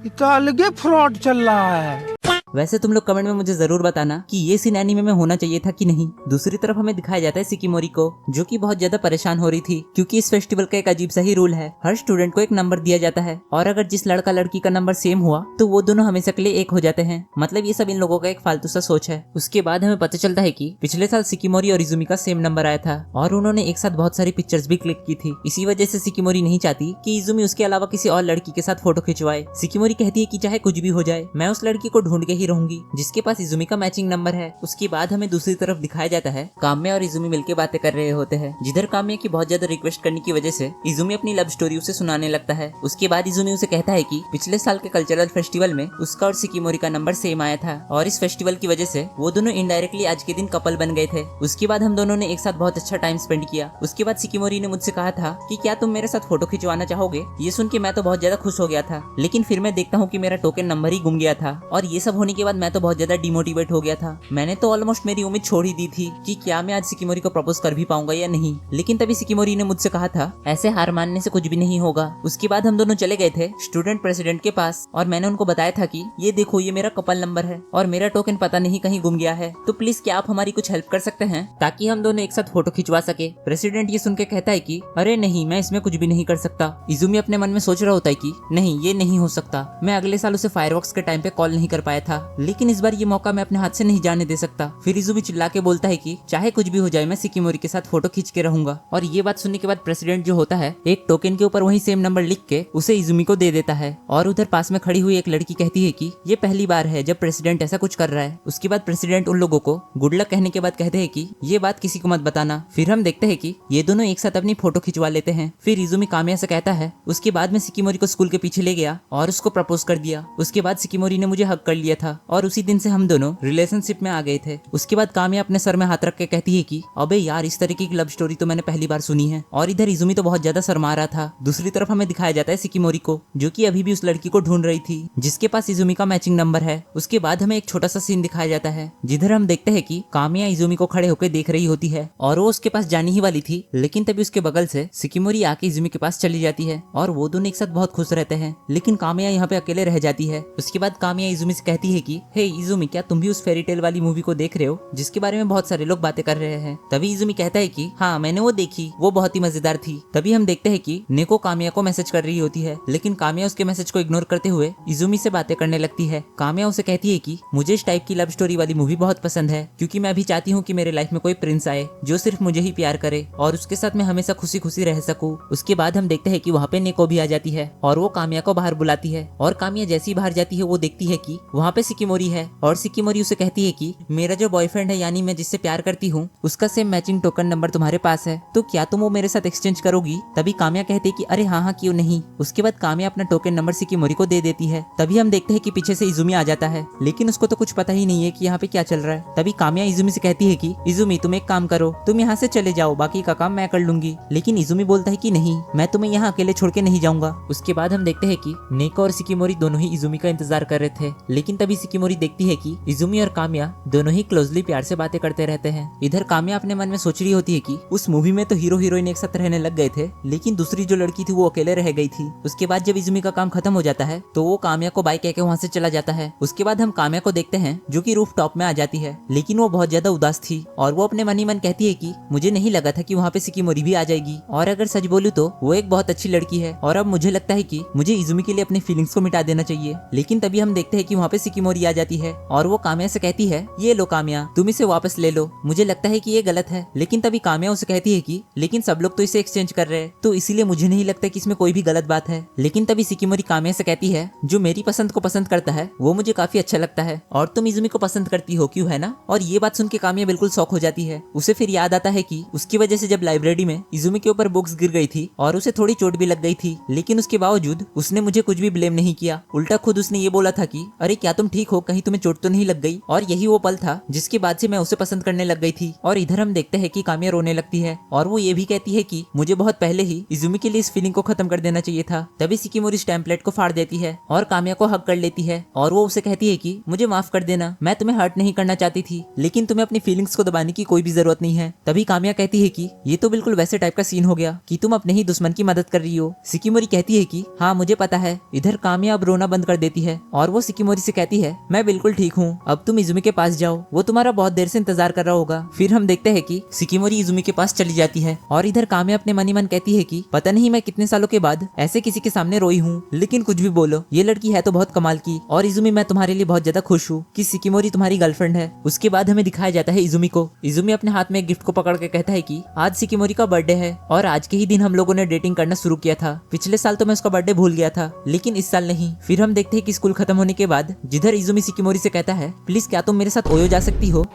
ये तो अलगे फ्रॉड चल रहा है। वैसे तुम लोग कमेंट में मुझे जरूर बताना कि ये सीन एनीमे में होना चाहिए था कि नहीं। दूसरी तरफ हमें दिखाया जाता है सिकिमोरी को, जो कि बहुत ज्यादा परेशान हो रही थी, क्योंकि इस फेस्टिवल का एक अजीब सा ही रूल है, हर स्टूडेंट को एक नंबर दिया जाता है और अगर जिस लड़का लड़की का नंबर सेम हुआ तो वो दोनों हमेशा के लिए एक हो जाते हैं। मतलब ये सब इन लोगों का एक फालतू सा सोच है। उसके बाद हमें पता चलता है कि पिछले साल सिकिमोरी और इजुमी का सेम नंबर आया था और उन्होंने एक साथ बहुत सारी पिक्चर्स भी क्लिक की थी। इसी वजह से सिकिमोरी नहीं चाहती कि इजुमी उसके अलावा किसी और लड़की के साथ फोटो खिंचवाए। सिकिमोरी कहती है कि चाहे कुछ भी हो जाए, मैं उस लड़की को ढूंढ के ही रहूंगी जिसके पास इजुमी का मैचिंग नंबर है। उसके बाद हमें दूसरी तरफ दिखाया जाता है काम्या और इजुमी मिलकर बातें कर रहे होते हैं, जिधर काम्या की बहुत ज्यादा रिक्वेस्ट करने की वजह से इजुमी अपनी लव स्टोरी उसे सुनाने लगता है। उसके बाद इजुमी उसे कहता है कि पिछले साल के कल्चरल फेस्टिवल में उसका और सिकिमोरी का नंबर सेम आया था और इस फेस्टिवल की वजह से वो दोनों इनडायरेक्टली आज के दिन कपल बन गए थे। उसके बाद हम दोनों ने एक साथ बहुत अच्छा टाइम स्पेंड किया। उसके बाद सिकिमोरी ने मुझसे कहा था कि क्या तुम मेरे साथ फोटो खिंचवाना चाहोगे? ये सुन के मैं तो बहुत ज्यादा खुश हो गया था, लेकिन फिर मैं देखता हूँ कि मेरा टोकन नंबर ही गुम गया था और ये सब होने के बाद मैं तो बहुत ज्यादा डिमोटिवेट हो गया था। मैंने तो ऑलमोस्ट मेरी उम्मीद छोड़ ही दी थी कि क्या मैं आज सिकिमोरी को प्रपोज कर भी पाऊंगा या नहीं। लेकिन तभी सिकिमोरी ने मुझसे कहा था ऐसे हार मानने से कुछ भी नहीं होगा। उसके बाद हम दोनों चले गए थे स्टूडेंट प्रेसिडेंट के पास और मैंने उनको बताया था कि ये देखो, ये मेरा कपल नंबर है और मेरा टोकन पता नहीं कहीं गुम गया है, तो प्लीज क्या आप हमारी कुछ हेल्प कर सकते हैं ताकि हम दोनों एक साथ फोटो खिंचवा सके। प्रेसिडेंट ये सुन के कहता है कि अरे नहीं, मैं इसमें कुछ भी नहीं कर सकता। इजुमी अपने मन में सोच रहा होता है कि नहीं, ये नहीं हो सकता, मैं अगले साल उसे फायरवर्क्स के टाइम पे कॉल नहीं कर पाया था, लेकिन इस बार ये मौका मैं अपने हाथ से नहीं जाने दे सकता। फिर इजुमी चिल्ला के बोलता है कि चाहे कुछ भी हो जाए, मैं सिकिमोरी के साथ फोटो खींच के रहूंगा। और ये बात सुनने के बाद प्रेसिडेंट जो होता है एक टोकन के ऊपर वही सेम नंबर लिख के उसे इजुमी को दे देता है। और उधर पास में खड़ी हुई एक लड़की कहती है कि ये पहली बार है जब प्रेसिडेंट ऐसा कुछ कर रहा है। उसके बाद प्रेसिडेंट उन लोगों को गुड लक कहने के बाद कहते हैं कि ये बात किसी को मत बताना। फिर हम देखते हैं कि ये दोनों एक साथ अपनी फोटो खिंचवा लेते हैं। फिर इजुमी काम्या से कहता है उसके बाद में सिकिमोरी को स्कूल के पीछे ले गया और उसको प्रपोज कर दिया। उसके बाद सिकिमोरी ने मुझे हक कर लिया था था और उसी दिन से हम दोनों रिलेशनशिप में आ गए थे। उसके बाद कामिया अपने सर में हाथ रख के कहती है कि अबे यार, इस तरीके की लव स्टोरी तो मैंने पहली बार सुनी है। और इधर इजुमी तो बहुत ज्यादा शर्मा रहा था। दूसरी तरफ हमें दिखाया जाता है सिकिमोरी को, जो कि अभी भी उस लड़की को ढूंढ रही थी जिसके पास इजुमी का मैचिंग नंबर है। उसके बाद हमें एक छोटा सा सीन दिखाया जाता है जिधर हम देखते हैं कि कामिया इजुमी को खड़े होकर देख रही होती है और वो उसके पास जाने ही वाली थी, लेकिन तभी उसके बगल से सिकिमोरी आके इजुमी के पास चली जाती है और वो दोनों एक साथ बहुत खुश रहते हैं। लेकिन कामिया यहाँ पे अकेले रह जाती है। उसके बाद कामिया इजुमी से कहती है कि हे इजुमी, क्या तुम भी उस फेरी टेल वाली मूवी को देख रहे हो जिसके बारे में बहुत सारे लोग बातें कर रहे हैं? तभी इजुमी कहता है कि हाँ, मैंने वो देखी, वो बहुत ही मजेदार थी। तभी हम देखते हैं कि नेको कामिया को मैसेज कर रही होती है, लेकिन कामिया उसके मैसेज को इग्नोर करते हुए इजुमी से बातें करने लगती है। कामिया उसे कहती है कि मुझे इस टाइप की लव स्टोरी वाली मूवी बहुत पसंद है, क्योंकि मैं भी चाहती हूँ कि मेरे लाइफ में कोई प्रिंस आए जो सिर्फ मुझे ही प्यार करे और उसके साथ मैं हमेशा खुशी खुशी रह सकूं। उसके बाद हम देखते हैं कि वहाँ पे नेको भी आ जाती है और वो कामिया को बाहर बुलाती है। और कामिया जैसे ही बाहर जाती है वो देखती है कि वहाँ पे सिकिमोरी है और सिकिमोरी उसे कहती है कि मेरा जो बॉयफ्रेंड है, यानी मैं जिससे प्यार करती हूँ, उसका सेम मैचिंग टोकन नंबर तुम्हारे पास है, तो क्या तुम वो मेरे साथ एक्सचेंज करोगी? तभी कामिया कहती है कि अरे हाँ हाँ, क्यों नहीं। उसके बाद कामिया अपना टोकन नंबर सिकिमोरी को दे देती है। तभी हम देखते हैं कि पीछे से इजुमी आ जाता है, लेकिन उसको तो कुछ पता ही नहीं है कि यहाँ पे क्या चल रहा है। तभी कामिया इजुमी से कहती है कि इजुमी, तुम एक काम करो, तुम यहाँ से चले जाओ, बाकी का काम मैं कर लूंगी। लेकिन इजुमी बोलता है कि नहीं, मैं तुम्हें यहाँ अकेले छोड़ के नहीं जाऊंगा। उसके बाद हम देखते हैं कि नेको और सिकिमोरी दोनों ही इजुमी का इंतजार कर रहे थे, लेकिन तभी सिकिमोरी देखती है कि इजुमी और कामिया दोनों ही क्लोजली प्यार से बातें करते रहते हैं। इधर कामिया अपने मन में सोच रही होती है कि उस मूवी में तो हीरो हीरोइन एक साथ रहने लग गए थे, लेकिन दूसरी जो लड़की थी वो अकेले रह गई थी। उसके बाद जब इजुमी का काम खत्म हो जाता है तो वो कामिया को बाय कह के वहाँ से चला जाता है। उसके बाद हम कामिया को देखते हैं जो कि रूफ टॉप में आ जाती है, लेकिन वो बहुत ज्यादा उदास थी और वो अपने मन ही मन कहती है कि मुझे नहीं लगा था कि वहाँ पे सिकिमोरी भी आ जाएगी, और अगर सच बोलूं तो वो एक बहुत अच्छी लड़की है और अब मुझे लगता है कि मुझे इजुमी के लिए अपनी फीलिंग्स को मिटा देना चाहिए। लेकिन तभी हम देखते हैं कि वहाँ पे सिकिमोरी आ जाती है और वो कामिया से कहती है, ये लो कामिया, तुम इसे वापस ले लो, मुझे लगता है कि ये गलत है। लेकिन तभी कामिया उसे कहती है कि लेकिन सब लोग तो इसे एक्सचेंज कर रहे हैं, तो इसीलिए मुझे नहीं लगता कि इसमें कोई भी गलत बात है। लेकिन तभी सिकिमोरी कामिया से कहती है, जो मेरी पसंद को पसंद करता है वो मुझे काफी अच्छा लगता है और तुम इजुमी को पसंद करती हो, क्यों, है ना? और ये बात सुन के कामिया बिल्कुल शॉक हो जाती है। उसे फिर याद आता है कि उसकी वजह से जब लाइब्रेरी में इजुमी के ऊपर बुक्स गिर गई थी और उसे थोड़ी चोट भी लग गई थी, लेकिन उसके बावजूद उसने मुझे कुछ भी ब्लेम नहीं किया। उल्टा खुद उसने ये बोला था कि अरे क्या तुम ठीक हो, कहीं तुम्हें चोट तो नहीं लग गई? और यही वो पल था जिसके बाद से मैं उसे पसंद करने लग गई थी। और इधर हम देखते हैं कि कामिया रोने लगती है और वो ये भी कहती है कि मुझे बहुत पहले ही इजुमी के लिए इस फीलिंग को खत्म कर देना चाहिए था। तभी सिकिमोरी स्टैम्पलेट को फाड़ देती है और कामिया को हक कर लेती है और वो उसे कहती है कि मुझे माफ कर देना, मैं तुम्हें हर्ट नहीं करना चाहती थी, लेकिन तुम्हें अपनी फीलिंग्स को दबाने की कोई भी जरूरत नहीं है। तभी कामिया कहती है कि ये तो बिल्कुल वैसे टाइप का सीन हो गया कि तुम अपने ही दुश्मन की मदद कर रही हो। सिकिमोरी कहती है कि हाँ मुझे पता है। इधर कामिया अब रोना बंद कर देती है और वो सिकिमोरी से कहती है, मैं बिल्कुल ठीक हूँ, अब तुम इजुमी के पास जाओ, वो तुम्हारा बहुत देर से इंतजार कर रहा होगा। फिर हम देखते हैं कि सिकिमोरी इजुमी के पास चली जाती है और इधर कामिया अपने मन ही मन कहती है कि पता नहीं मैं कितने सालों के बाद ऐसे किसी के सामने रोई हूँ, लेकिन कुछ भी बोलो, ये लड़की है तो बहुत कमाल की, और इजुमी मैं तुम्हारे लिए बहुत ज्यादा खुश हूँ कि सिकिमोरी तुम्हारी गर्लफ्रेंड है। उसके बाद हमें दिखाया जाता है इजुमी को। इजुमी अपने हाथ में एक गिफ्ट को पकड़ के कहता है कि आज सिकिमोरी का बर्थडे है और आज के ही दिन हम लोगों ने डेटिंग करना शुरू किया था। पिछले साल तो मैं उसका बर्थडे भूल गया था, लेकिन इस साल नहीं। फिर हम देखते हैं कि स्कूल खत्म होने के बाद जिधर इजुमी सिकिमोरी से कहता है, प्लीज क्या तुम मेरे साथ ओयो जा सकती हो?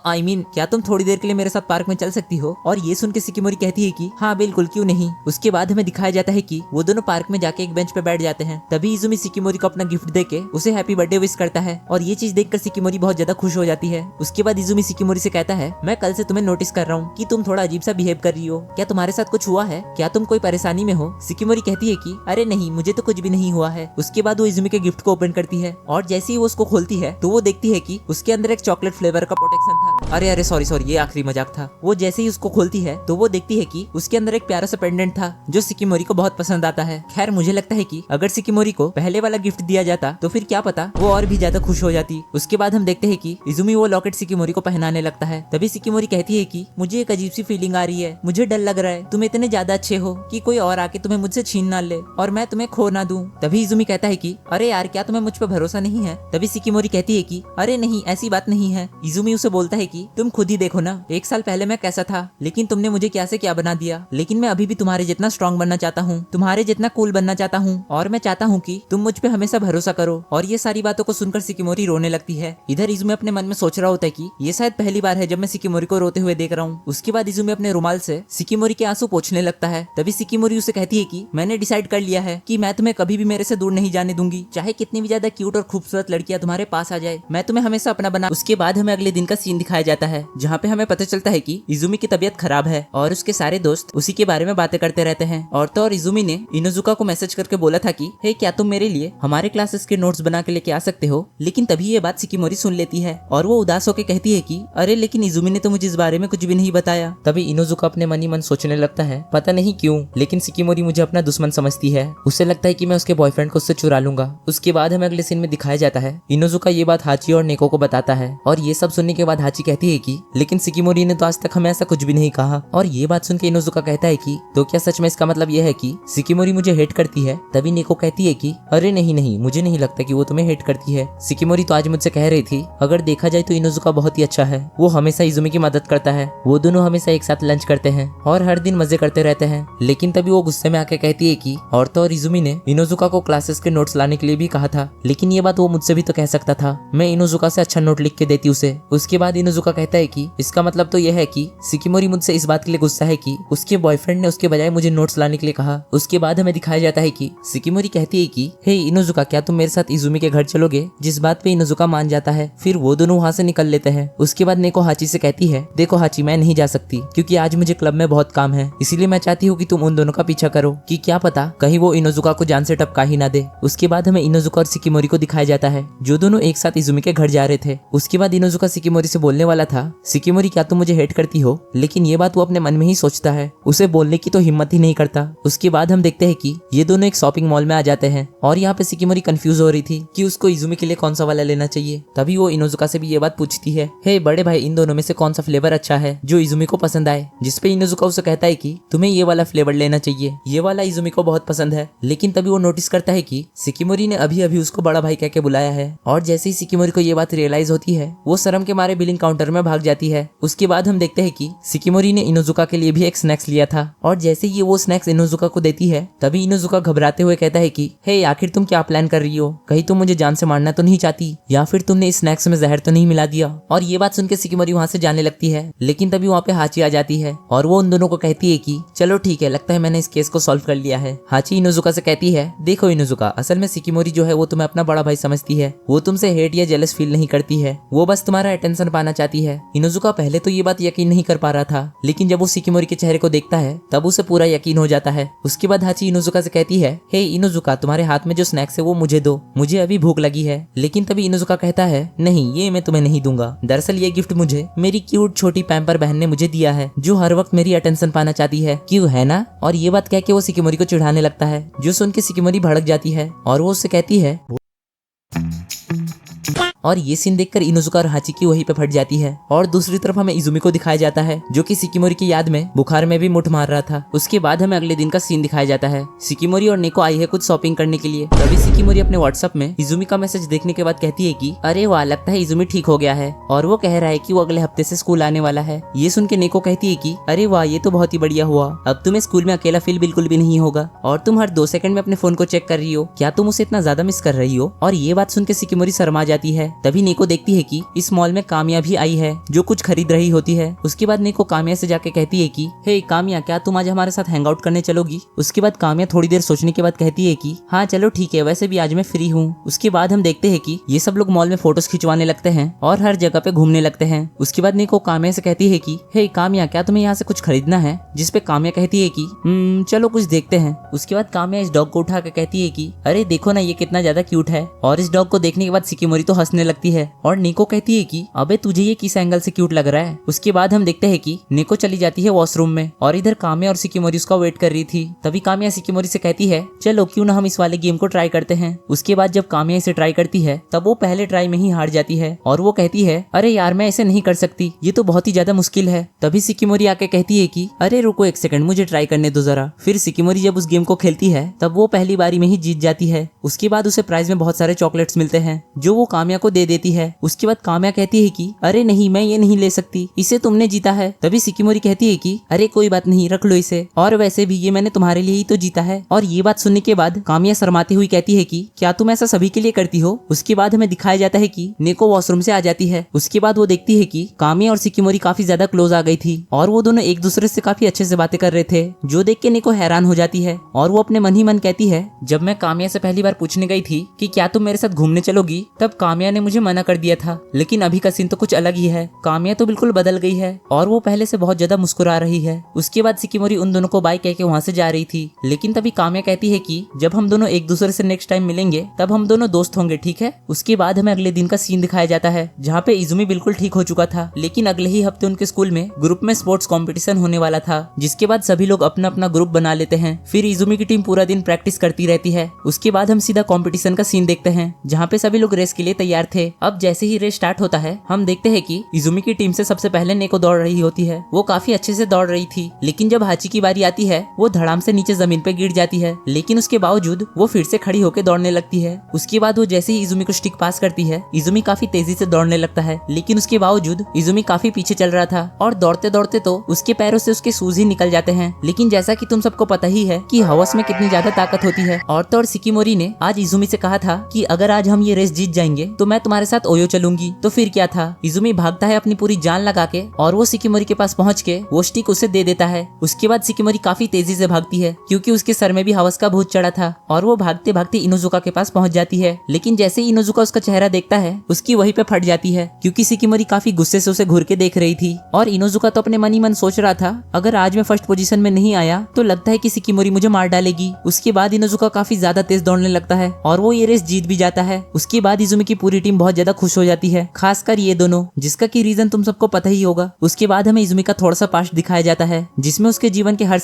आई मीन क्या तुम थोड़ी देर के लिए मेरे साथ पार्क में चल सकती हो? और ये सुन के सिकिमोरी कहती है कि हाँ बिल्कुल, क्यों नहीं। उसके बाद हमें दिखाया जाता है कि वो दोनों पार्क में जाके एक बेंच पे बैठ जाते हैं। तभी इजुमी सिकिमोरी को अपना गिफ्ट देके उसे हैप्पी बर्थडे विश करता है और ये चीज देखकर सिकिमोरी बहुत ज्यादा खुश हो जाती है। उसके बाद इजुमी सिकिमोरी से कहता है, मैं कल से तुम्हें नोटिस कर रहा हूँ कि तुम थोड़ा अजीब सा बिहेव कर रही हो, क्या तुम्हारे साथ कुछ हुआ है? क्या तुम कोई परेशानी में हो? सिकिमोरी कहती है कि अरे नहीं, मुझे तो कुछ भी नहीं हुआ है। उसके बाद वो इजुमी के गिफ्ट को ओपन करती है और जैसे ही वो उसको खोलती है तो वो देखती है कि उसके अंदर एक चॉकलेट फ्लेवर का प्रोटेक्शन था। अरे सॉरी ये आखिरी मजाक था। वो जैसे ही उसको खोलती है तो वो देखती है कि उसके अंदर एक प्यारा सा पेंडेंट था जो सिकिमोरी को बहुत पसंद आता है। खैर मुझे लगता है कि अगर सिकिमोरी को पहले वाला गिफ्ट दिया जाता तो फिर क्या पता वो और भी ज्यादा खुश हो जाती। उसके बाद हम देखते हैं कि इजुमी वो लॉकेट सिकिमोरी को पहनाने लगता है। तभी सिकिमोरी कहती है कि मुझे एक अजीब सी फीलिंग आ रही है, मुझे डर लग रहा है, तुम इतने ज्यादा अच्छे हो कि कोई और आके तुम्हें मुझसे छीन ना ले और मैं तुम्हें खो ना दूं। तभी इजुमी कहता है कि अरे यार क्या तुम्हें मुझ पर भरोसा नहीं है? तभी सिकिमोरी कहती है कि अरे नहीं, ऐसी बात नहीं है। इजुमी उसे बोलता है कि तुम खुद ही देखो ना, 1 साल पहले मैं कैसा था, लेकिन तुमने मुझे क्या से क्या बना दिया। लेकिन मैं अभी भी तुम्हारे जितना स्ट्रांग बनना चाहता हूँ, तुम्हारे जितना कूल बनना चाहता हूँ, और मैं चाहता हूँ कि तुम मुझ पे हमेशा भरोसा करो। और ये सारी बातों को सुनकर शिकिमोरी रोने लगती है। इधर इजुमी अपने मन में सोच रहा होता है कि ये शायद पहली बार है जब मैं शिकिमोरी को रोते हुए देख रहा हूँ। उसके बाद इजुमी अपने रुमाल से शिकिमोरी के आंसू पोंछने लगता है। तभी शिकिमोरी उसे कहती है कि मैंने डिसाइड कर लिया है कि मैं तुम्हें कभी भी मेरे से दूर नहीं जाने दूंगी, चाहे कितनी भी ज्यादा क्यूट और खूबसूरत लड़कियां तुम्हारे पास आ जाए, मैं तुम्हें हमेशा अपना बना। उसके बाद हमें अगले दिन का सीन दिखाया जाता है, जहाँ पे हमें पता चलता है कि इजुमी की तबीयत खराब है और उसके सारे दोस्त उसी के बारे में बातें करते रहते हैं। और तो और इजुमी ने इनोजुका को मैसेज करके बोला था कि हे क्या तुम मेरे लिए हमारे क्लासेस के नोट्स बना के लेके आ सकते हो। लेकिन तभी ये बात शिकिमोरी सुन लेती है और वो उदास होकर कहती है कि अरे लेकिन इजुमी ने तो मुझे इस बारे में कुछ भी नहीं बताया। तभी इनोजुका अपने मन ही मन सोचने लगता है, पता नहीं क्यों लेकिन शिकिमोरी मुझे अपना दुश्मन समझती है। उसे लगता है कि मैं उसके बॉयफ्रेंड को उससे चुरा लूंगा। उसके बाद हमें अगले सीन में दिखाया जाता है, इनोजुका ये बात हाची और नेको को बताता है। और ये सब सुनने के बाद हाची कहती है कि लेकिन शिकिमोरी ने तो आज तक हमें ऐसा कुछ भी नहीं कहा। और ये बात सुन के इनोजुका कहता है कि तो क्या सच में इसका मतलब यह है कि शिकिमोरी मुझे हेट करती है। तभी नेको कहती है कि अरे नहीं नहीं, मुझे नहीं लगता कि वो तुम्हें हेट करती है। शिकिमोरी तो आज मुझसे कह रही थी, अगर देखा जाए तो इनोजुका बहुत ही अच्छा है, वो हमेशा इजुमी की मदद करता है, वो दोनों हमेशा एक साथ लंच करते हैं और हर दिन मजे करते रहते हैं। लेकिन तभी वो गुस्से में आके कहती है कि और तो और इजुमी ने इनोजुका को क्लासेस के नोट्स लाने के लिए भी कहा था, लेकिन ये बात वो मुझसे भी तो कह सकता था, मैं इनोजुका से अच्छा नोट लिख के देती उसे। उसके बाद इनोजुका कहता है कि इसका मतलब तो यह है कि शिकिमोरी मुझसे इस बात के लिए गुस्सा है कि उसके बॉयफ्रेंड ने उसके बजाय मुझे नोट्स लाने के लिए कहा। उसके बाद हमें दिखाया जाता है कि शिकिमोरी कहती है कि हे इनोजुका, क्या तुम मेरे साथ इजुमी के घर चलोगे। जिस बात पे इनोजुका मान जाता है। फिर वो दोनों वहाँ से निकल लेते हैं। उसके बाद नेको हाची से कहती है, देखो हाची, मैं नहीं जा सकती क्योंकि आज मुझे क्लब में बहुत काम है, इसीलिए मैं चाहती हूँ कि तुम उन दोनों का पीछा करो कि क्या पता कहीं वो इनोजुका को जान से टपका ही ना दे। उसके बाद हमें इनोजुका और शिकिमोरी को दिखाया जाता है, जो दोनों एक साथ इजुमी के घर जा रहे थे। उसके बाद इनोजुका शिकिमोरी से बोलने वाला था, शिकिमोरी क्या तुम मुझे हेट करती हो, लेकिन ये बात वो अपने मन में ही सोचता है, उसे बोलने की तो हिम्मत ही नहीं करता। उसके बाद हम देखते हैं कि ये दोनों एक शॉपिंग मॉल में आ जाते हैं और यहाँ पे शिकिमोरी कंफ्यूज हो रही थी कि उसको इजुमी के लिए कौन सा वाला लेना चाहिए। तभी वो इनोजुका से भी ये बात पूछती है, हे बड़े भाई, इन दोनों में से कौन सा फ्लेवर अच्छा है जो इजुमी को पसंद आए। जिसपे इनोजुका उसे कहता है कि तुम्हें ये वाला फ्लेवर लेना चाहिए, ये वाला इजुमी को बहुत पसंद है। लेकिन तभी वो नोटिस करता है कि शिकिमोरी ने अभी अभी उसको बड़ा भाई कह के बुलाया है। और जैसे ही शिकिमोरी को ये बात रियलाइज होती है, वो शर्म के मारे बिलिंग काउंटर में भाग जाती है। उसके बाद हम देखते हैं कि शिकिमोरी ने इनोजुका के लिए भी एक स्नैक्स लिया था और जैसे ही वो स्नैक्स इनोजुका को देती है, तभी इनोजुका घबराते हुए कहता है कि हे आखिर तुम क्या प्लान कर रही हो, कहीं तुम मुझे जान से मारना तो नहीं चाहती, या फिर तुमने इस स्नैक्स में जहर तो नहीं मिला दिया। और ये बात सुनकर शिकिमोरी वहाँ से जाने लगती है। लेकिन तभी वहाँ पे हाची आ जाती है और वो उन दोनों को कहती है कि चलो ठीक है, लगता है मैंने इस केस को सॉल्व कर लिया है। हाची इनोजुका से कहती है, देखो इनोजुका, असल में शिकिमोरी जो है वो तुम्हें अपना बड़ा भाई समझती है, वो तुमसे हेट या जेलस फील नहीं करती है, वो बस तुम्हारा अटेंशन पाना चाहती है। इनोजुका पहले तो ये बात यकीन नहीं कर पा रहा था, लेकिन जब वो शिकिमोरी के चेहरे को देखता है तब उसे पूरा यकीन हो जाता है। उसके बाद हाची इनोजुका से कहती है, हे इनोजुका, तुम्हारे हाथ में जो स्नैक्स है वो मुझे दो, मुझे अभी भूख लगी है। लेकिन तभी इनोजुका कहता है, नहीं, ये मैं तुम्हें नहीं दूंगा, दरअसल ये गिफ्ट मुझे मेरी क्यूट छोटी पैम्पर बहन ने मुझे दिया है, जो हर वक्त मेरी अटेंशन पाना चाहती है, क्यों है ना। और ये बात कह के वो शिकिमोरी को चिढ़ाने लगता है, जो सुन के शिकिमोरी भड़क जाती है और वो उससे कहती है, और ये सीन देखकर इनोजुका और हाची की वहीं पे फट जाती है। और दूसरी तरफ हमें इजुमी को दिखाया जाता है, जो कि शिकिमोरी की याद में बुखार में भी मुठ मार रहा था। उसके बाद हमें अगले दिन का सीन दिखाया जाता है, शिकिमोरी और नेको आई है कुछ शॉपिंग करने के लिए। तभी शिकिमोरी अपने व्हाट्सएप में इजुमी का मैसेज देखने के बाद कहती है कि अरे वाह, लगता है इजुमी ठीक हो गया है और वो कह रहा है कि वो अगले हफ्ते से स्कूल आने वाला है। ये सुन के नेको कहती है कि अरे वाह, ये तो बहुत ही बढ़िया हुआ, अब तुम्हें स्कूल में अकेला फील बिल्कुल भी नहीं होगा और तुम हर 2 सेकंड में अपने फोन को चेक कर रही हो, क्या तुम उसे इतना ज्यादा मिस कर रही हो। और ये बात सुन के शिकिमोरी शर्मा जाती है। तभी नेको देखती है कि इस मॉल में कामिया भी आई है, जो कुछ खरीद रही होती है। उसके बाद नेको कामिया से जाके कहती है कि हे कामिया, क्या तुम आज हमारे साथ हैंग आउट करने चलोगी। उसके बाद कामिया थोड़ी देर सोचने के बाद कहती है कि हाँ चलो ठीक है, वैसे भी आज मैं फ्री हूँ। उसके बाद हम देखते हैं कि ये सब लोग मॉल में फोटोज खिंचवाने लगते हैं और हर जगह पे घूमने लगते हैं। उसके बाद नेको कामिया से कहती है कि हे कामिया, क्या तुम्हें यहाँ से कुछ खरीदना है। जिसपे कामिया कहती है कि चलो कुछ देखते हैं। उसके बाद कामिया इस डॉग को उठा के कहती है कि अरे देखो ना, ये कितना ज्यादा क्यूट है। और इस डॉग को देखने के बाद शिकिमोरी तो हंसने लगती है और नेको कहती है कि अबे तुझे ये किस एंगल से क्यूट लग रहा है। उसके बाद हम देखते हैं कि नेको चली जाती है वॉशरूम में और इधर कामिया और शिकिमोरी उसका वेट कर रही थी। तभी कामिया शिकिमोरी से कहती है, चलो क्यों ना हम इस वाले गेम को ट्राई करते हैं। उसके बाद जब कामिया इसे ट्राई करती है तब वो पहले ट्राई में ही हार जाती है और वो कहती है, अरे यार मैं ऐसे नहीं कर सकती, ये तो बहुत ही ज्यादा मुश्किल है। तभी शिकिमोरी आके कहती है कि अरे रुको एक सेकंड, मुझे ट्राई करने दो जरा। फिर शिकिमोरी जब उस गेम को खेलती है तब वो पहली बारी में ही जीत जाती है। उसके बाद उसे प्राइज में बहुत सारे चॉकलेट्स मिलते हैं, जो वो कामिया को को दे देती है। उसके बाद काम्या कहती है कि अरे नहीं, मैं ये नहीं ले सकती, इसे तुमने जीता है। तभी सिकिमोरी कहती है कि अरे कोई बात नहीं, रख लो इसे, और वैसे भी ये मैंने तुम्हारे लिए ही तो जीता है। और ये बात सुनने के बाद काम्या शर्माती हुई कहती है कि क्या तुम ऐसा सभी के लिए करती हो। उसके बाद हमें दिखाया जाता है कि नेको वॉशरूम से आ जाती है। उसके बाद वो देखती है कि काम्या और सिकिमोरी काफी ज्यादा क्लोज आ गई थी और वो दोनों एक दूसरे से काफी अच्छे से बातें कर रहे थे, जो देख के नेको हैरान हो जाती है और वो अपने मन ही मन कहती है, जब मैं काम्या से पहली बार पूछने गई थी कि क्या तुम मेरे साथ घूमने चलोगी, तब काम्या ने मुझे मना कर दिया था, लेकिन अभी का सीन तो कुछ अलग ही है। काम्या तो बिल्कुल बदल गई है और वो पहले से बहुत ज्यादा मुस्कुरा रही है। उसके बाद सिकिमोरी उन दोनों को बाय कह के वहाँ से जा रही थी, लेकिन तभी काम्या कहती है कि जब हम दोनों एक दूसरे से नेक्स्ट टाइम मिलेंगे तब हम दोनों दोस्त होंगे, ठीक है। उसके बाद हमें अगले दिन का सीन दिखाया जाता है जहाँ पे इजुमी बिल्कुल ठीक हो चुका था, लेकिन अगले ही हफ्ते उनके स्कूल में ग्रुप में स्पोर्ट्स कंपटीशन होने वाला था, जिसके बाद सभी लोग अपना अपना ग्रुप बना लेते हैं। फिर इजुमी की टीम पूरा दिन प्रैक्टिस करती रहती है। उसके बाद हम सीधा कंपटीशन का सीन देखते हैं जहाँ पे सभी लोग रेस के लिए तैयार थे। अब जैसे ही रेस स्टार्ट होता है हम देखते हैं कि इजुमी की टीम से सबसे पहले नेको दौड़ रही होती है। वो काफी अच्छे से दौड़ रही थी, लेकिन जब हाची की बारी आती है वो धड़ाम से नीचे जमीन पे गिर जाती है, लेकिन उसके बावजूद वो फिर से खड़ी होकर दौड़ने लगती है। उसके बाद वो जैसे ही इजुमी को स्टिक पास करती है, इजुमी काफी तेजी से दौड़ने लगता है, लेकिन उसके बावजूद इजुमी काफी पीछे चल रहा था और दौड़ते दौड़ते तो उसके पैरों से उसके शूज ही निकल जाते हैं। लेकिन जैसा कि तुम सबको पता ही है कि हवस में कितनी ज्यादा ताकत होती है, और तो और सिकिमोरी ने आज इजुमी से कहा था कि अगर आज हम ये रेस जीत जाएंगे तो मैं तुम्हारे साथ ओयो चलूंगी। तो फिर क्या था, इजुमी भागता है अपनी पूरी जान लगा के और वो सिकिमोरी के पास पहुंच के वो स्टिक उसे दे देता है। उसके बाद सिकिमोरी काफी तेजी से भागती है क्योंकि उसके सर में भी हवस का भूत चढ़ा था, और वो भागते भागते इनोजुका के पास पहुंच जाती है। लेकिन जैसे ही इनोजुका उसका चेहरा देखता है उसकी वहीं पे फट जाती है, क्योंकि सिकिमोरी काफी गुस्से से उसे घूर के देख रही थी। और इनोजुका तो अपने मन ही मन सोच रहा था, अगर आज मैं फर्स्ट पोजीशन में नहीं आया तो लगता है कि सिकिमोरी मुझे मार डालेगी। उसके बाद इनोजुका काफी ज्यादा तेज दौड़ने लगता है और वो ये रेस जीत भी जाता है। उसके बाद इजुमी की पूरी टीम बहुत ज्यादा खुश हो जाती है, खासकर ये दोनों, जिसका की रीजन तुम सबको पता ही होगा। उसके बाद हमें इजुमी का थोड़ा सा पास्ट दिखाया जाता है जिसमें उसके जीवन के हर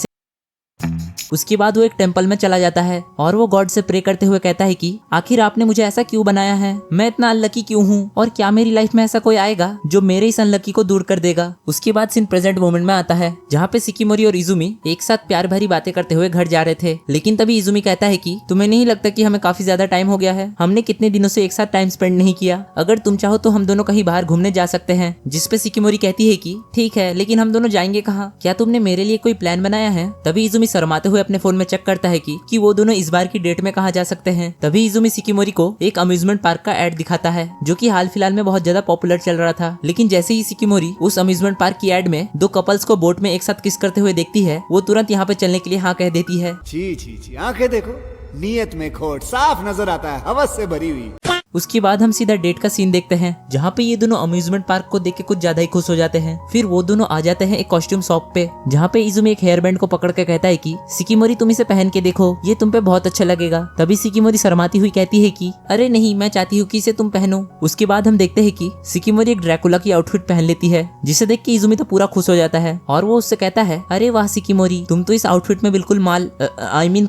उसके बाद वो एक टेंपल में चला जाता है और वो गॉड से प्रे करते हुए कहता है कि आखिर आपने मुझे ऐसा क्यों बनाया है, मैं इतना अनलकी क्यों हूँ, और क्या मेरी लाइफ में ऐसा कोई आएगा जो मेरे इस अनलकी को दूर कर देगा। उसके बाद सीन प्रेजेंट मोमेंट में आता है जहाँ पे सिकिमोरी और इजुमी एक साथ प्यार भरी बातें करते हुए घर जा रहे थे, लेकिन तभी इजुमी कहता है कि तुम्हें नहीं लगता कि हमें काफी ज्यादा टाइम हो गया है, हमने कितने दिनों से एक साथ टाइम स्पेंड नहीं किया, अगर तुम चाहो तो हम दोनों कहीं बाहर घूमने जा सकते हैं। जिसपे सिकिमोरी कहती है कि ठीक है, लेकिन हम दोनों जाएंगे कहाँ, क्या तुमने मेरे लिए कोई प्लान बनाया है। तभी इजुमी शर्माते हुए अपने फोन में चेक करता है कि वो दोनों इस बार की डेट में कहाँ जा सकते हैं। तभी इजुमी सिकिमोरी को एक अम्यूजमेंट पार्क का एड दिखाता है जो कि हाल फिलहाल में बहुत ज्यादा पॉपुलर चल रहा था, लेकिन जैसे ही सिकिमोरी उस अम्यूजमेंट पार्क की एड में दो कपल्स को बोट में एक साथ किस करते हुए देखती है, वो तुरंत यहाँ पे चलने के लिए हाँ कह देती है। छी छी छी, आंखें देखो, नीयत में खोट साफ नजर आता है, हवस से भरी हुई। उसके बाद हम सीधा डेट का सीन देखते हैं जहाँ पे ये दोनों अम्यूजमेंट पार्क को देख के कुछ ज्यादा ही खुश हो जाते हैं। फिर वो दोनों आ जाते हैं एक कॉस्ट्यूम शॉप पे जहाँ पे इजुमी एक हेयर बैंड को पकड़ के कहता है कि सिकिमोरी तुम इसे पहन के देखो, ये तुम पे बहुत अच्छा लगेगा। तभी सिकिमोरी शर्माती हुई कहती है कि अरे नहीं, मैं चाहती हूँ कि इसे तुम पहनो। उसके बाद हम देखते हैं कि सिकिमोरी एक ड्रैकुला की आउटफिट पहन लेती है, जिसे देख के इजुमी तो पूरा खुश हो जाता है और वो उससे कहता है अरे वाह सिकिमोरी, तुम तो इस आउटफिट में बिल्कुल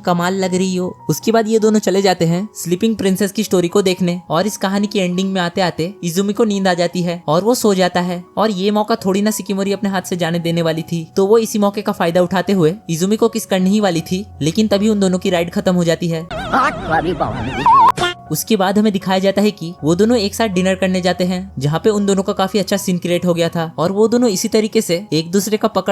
कमाल लग रही हो। उसके बाद ये दोनों चले जाते हैं स्लीपिंग प्रिंसेस की स्टोरी को देखने, और इस कहानी की एंडिंग में आते आते इजुमी को नींद आ जाती है और वो सो जाता है। और ये मौका थोड़ी ना सिकिमोरी अपने हाथ से जाने देने वाली थी, तो वो इसी मौके का फायदा उठाते हुए इजुमी को किस करने ही वाली थी, लेकिन तभी उन दोनों की राइड खत्म हो जाती है। उसके बाद हमें दिखाया जाता है कि वो दोनों एक साथ डिनर करने जाते हैं जहाँ पे उन दोनों का काफी अच्छा सीन क्रिएट हो गया था, और वो दोनों इसी तरीके से एक दूसरे का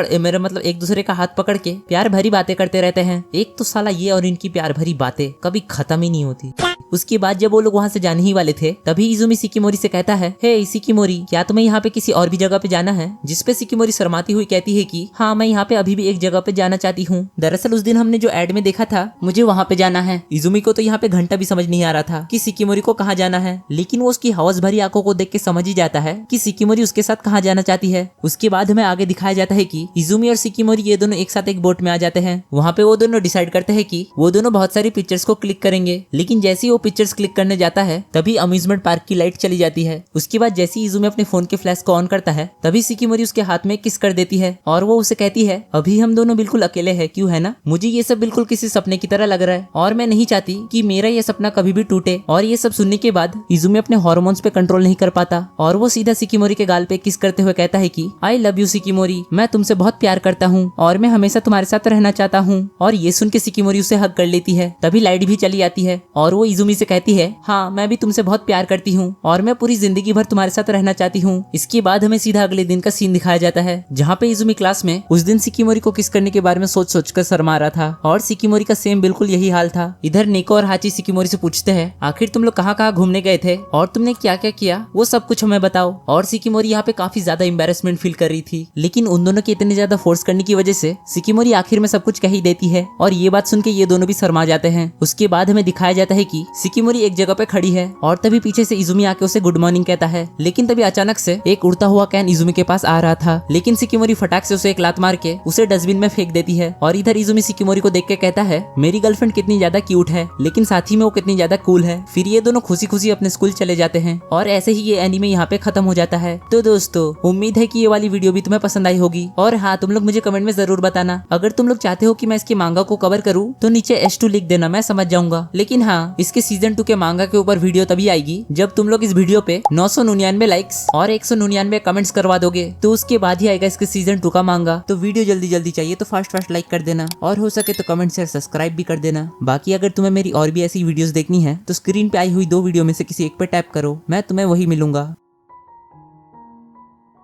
एक दूसरे का हाथ पकड़ के प्यार भरी बातें करते रहते हैं। एक तो साला ये और इनकी प्यार भरी बातें कभी खत्म ही नहीं होती। उसके बाद जब वो लोग वहाँ से जाने ही वाले थे तभी इजुमी सिकिमोरी से कहता है, हे सिकिमोरी, क्या तुम्हें यहाँ पे किसी और भी जगह पे जाना है। जिसपे सिकिमोरी शर्माती हुई कहती है कि हाँ, मैं यहाँ पे अभी भी एक जगह पे जाना चाहती हूँ। दरअसल उस दिन हमने जो एड में देखा था मुझे वहाँ पे जाना है। इजुमी को तो यहाँ पे घंटा भी समझ नहीं आ रहा था कि सिकिमोरी को कहाँ जाना है, लेकिन वो उसकी हवस भरी आंखों को देख के समझ ही जाता है कि सिकिमोरी उसके साथ कहाँ जाना चाहती है। उसके बाद हमें आगे दिखाया जाता है कि इजुमी और सिकिमोरी ये दोनों एक साथ एक बोट में आ जाते हैं। वहाँ पे वो दोनों डिसाइड करते हैं कि वो दोनों बहुत सारी पिक्चर्स को क्लिक करेंगे, लेकिन जैसे ही वो पिक्चर्स क्लिक करने जाता है तभी अम्यूजमेंट पार्क की लाइट चली जाती है। उसके बाद जैसे ही इजुमी अपने फोन के फ्लैश को ऑन करता है तभी सिकिमोरी उसके हाथ में किस कर देती है और वो उसे कहती है, अभी हम दोनों बिल्कुल अकेले हैं, क्यों है ना। मुझे ये सब बिल्कुल किसी सपने की तरह लग रहा है और मैं नहीं चाहती कि मेरा ये सपना कभी भी टूटे। और ये सब सुनने के बाद इजुमी अपने हार्मोन्स पे कंट्रोल नहीं कर पाता और वो सीधा सिकिमोरी के गाल पे किस करते हुए कहता है कि आई लव यू सिकिमोरी, मैं तुमसे बहुत प्यार करता हूँ और मैं हमेशा तुम्हारे साथ रहना चाहता हूँ। और ये सुन के सिकिमोरी उसे हग कर लेती है। तभी लाइट भी चली आती है और वो इजुमी इजुमी से कहती है, हाँ मैं भी तुमसे बहुत प्यार करती हूँ और मैं पूरी जिंदगी भर तुम्हारे साथ रहना चाहती हूँ। इसके बाद हमें सीधा अगले दिन का सीन दिखाया जाता है, जहाँ पे इजुमी क्लास में उस दिन सिकिमोरी को किस करने के बारे में सोच सोच कर शर्मा रहा था और सिकिमोरी का सेम बिल्कुल यही हाल था। इधर नेको और हाची सिकिमोरी से पूछते हैं, आखिर तुम लोग कहाँ घूमने गए थे और तुमने क्या क्या किया, वो सब कुछ हमें बताओ। और सिकिमोरी यहाँ पे काफी ज्यादा एम्बेरसमेंट फील कर रही थी, लेकिन उन दोनों के इतने ज्यादा फोर्स करने की वजह से सिकिमोरी आखिर में सब कुछ कह ही देती है और ये बात सुन के ये दोनों भी शर्मा जाते हैं। उसके बाद हमें दिखाया जाता है कि सिकिमोरी एक जगह पे खड़ी है और तभी पीछे से इजुमी आके उसे गुड मॉर्निंग कहता है, लेकिन तभी अचानक से एक उड़ता हुआ कैन इजुमी के पास आ रहा था, लेकिन सिकिमोरी फटाक से उसे एक लात मार के उसे डस्टबिन में फेंक देती है। और इधर इजुमी सिकिमोरी को देख के कहता है, मेरी गर्लफ्रेंड कितनी ज्यादा क्यूट है, लेकिन साथ ही में वो कितनी ज्यादा कूल है। फिर ये दोनों खुशी खुशी अपने स्कूल चले जाते हैं और ऐसे ही ये एनीमे यहाँ पे खत्म हो जाता है। तो दोस्तों उम्मीद है कि ये वाली वीडियो भी तुम्हें पसंद आई होगी और हाँ तुम लोग मुझे कमेंट में जरूर बताना, अगर तुम लोग चाहते हो कि मैं इसके मांगा को कवर करूँ तो नीचे S2 लिख देना, मैं समझ जाऊंगा। लेकिन हाँ इसके सीजन 2 के मांगा के ऊपर वीडियो तभी आएगी जब तुम लोग इस वीडियो पे 999 लाइक्स और 199 कमेंट्स करवा दोगे, तो उसके बाद ही आएगा इसके सीजन 2 का मांगा। तो वीडियो जल्दी जल्दी चाहिए तो फास्ट लाइक कर देना और हो सके तो कमेंट शेयर सब्सक्राइब भी कर देना। बाकी अगर तुम्हें मेरी और भी ऐसी वीडियोस देखनी है तो स्क्रीन पे आई हुई 2 वीडियो में से किसी एक पे टैप करो, मैं तुम्हें वही मिलूंगा।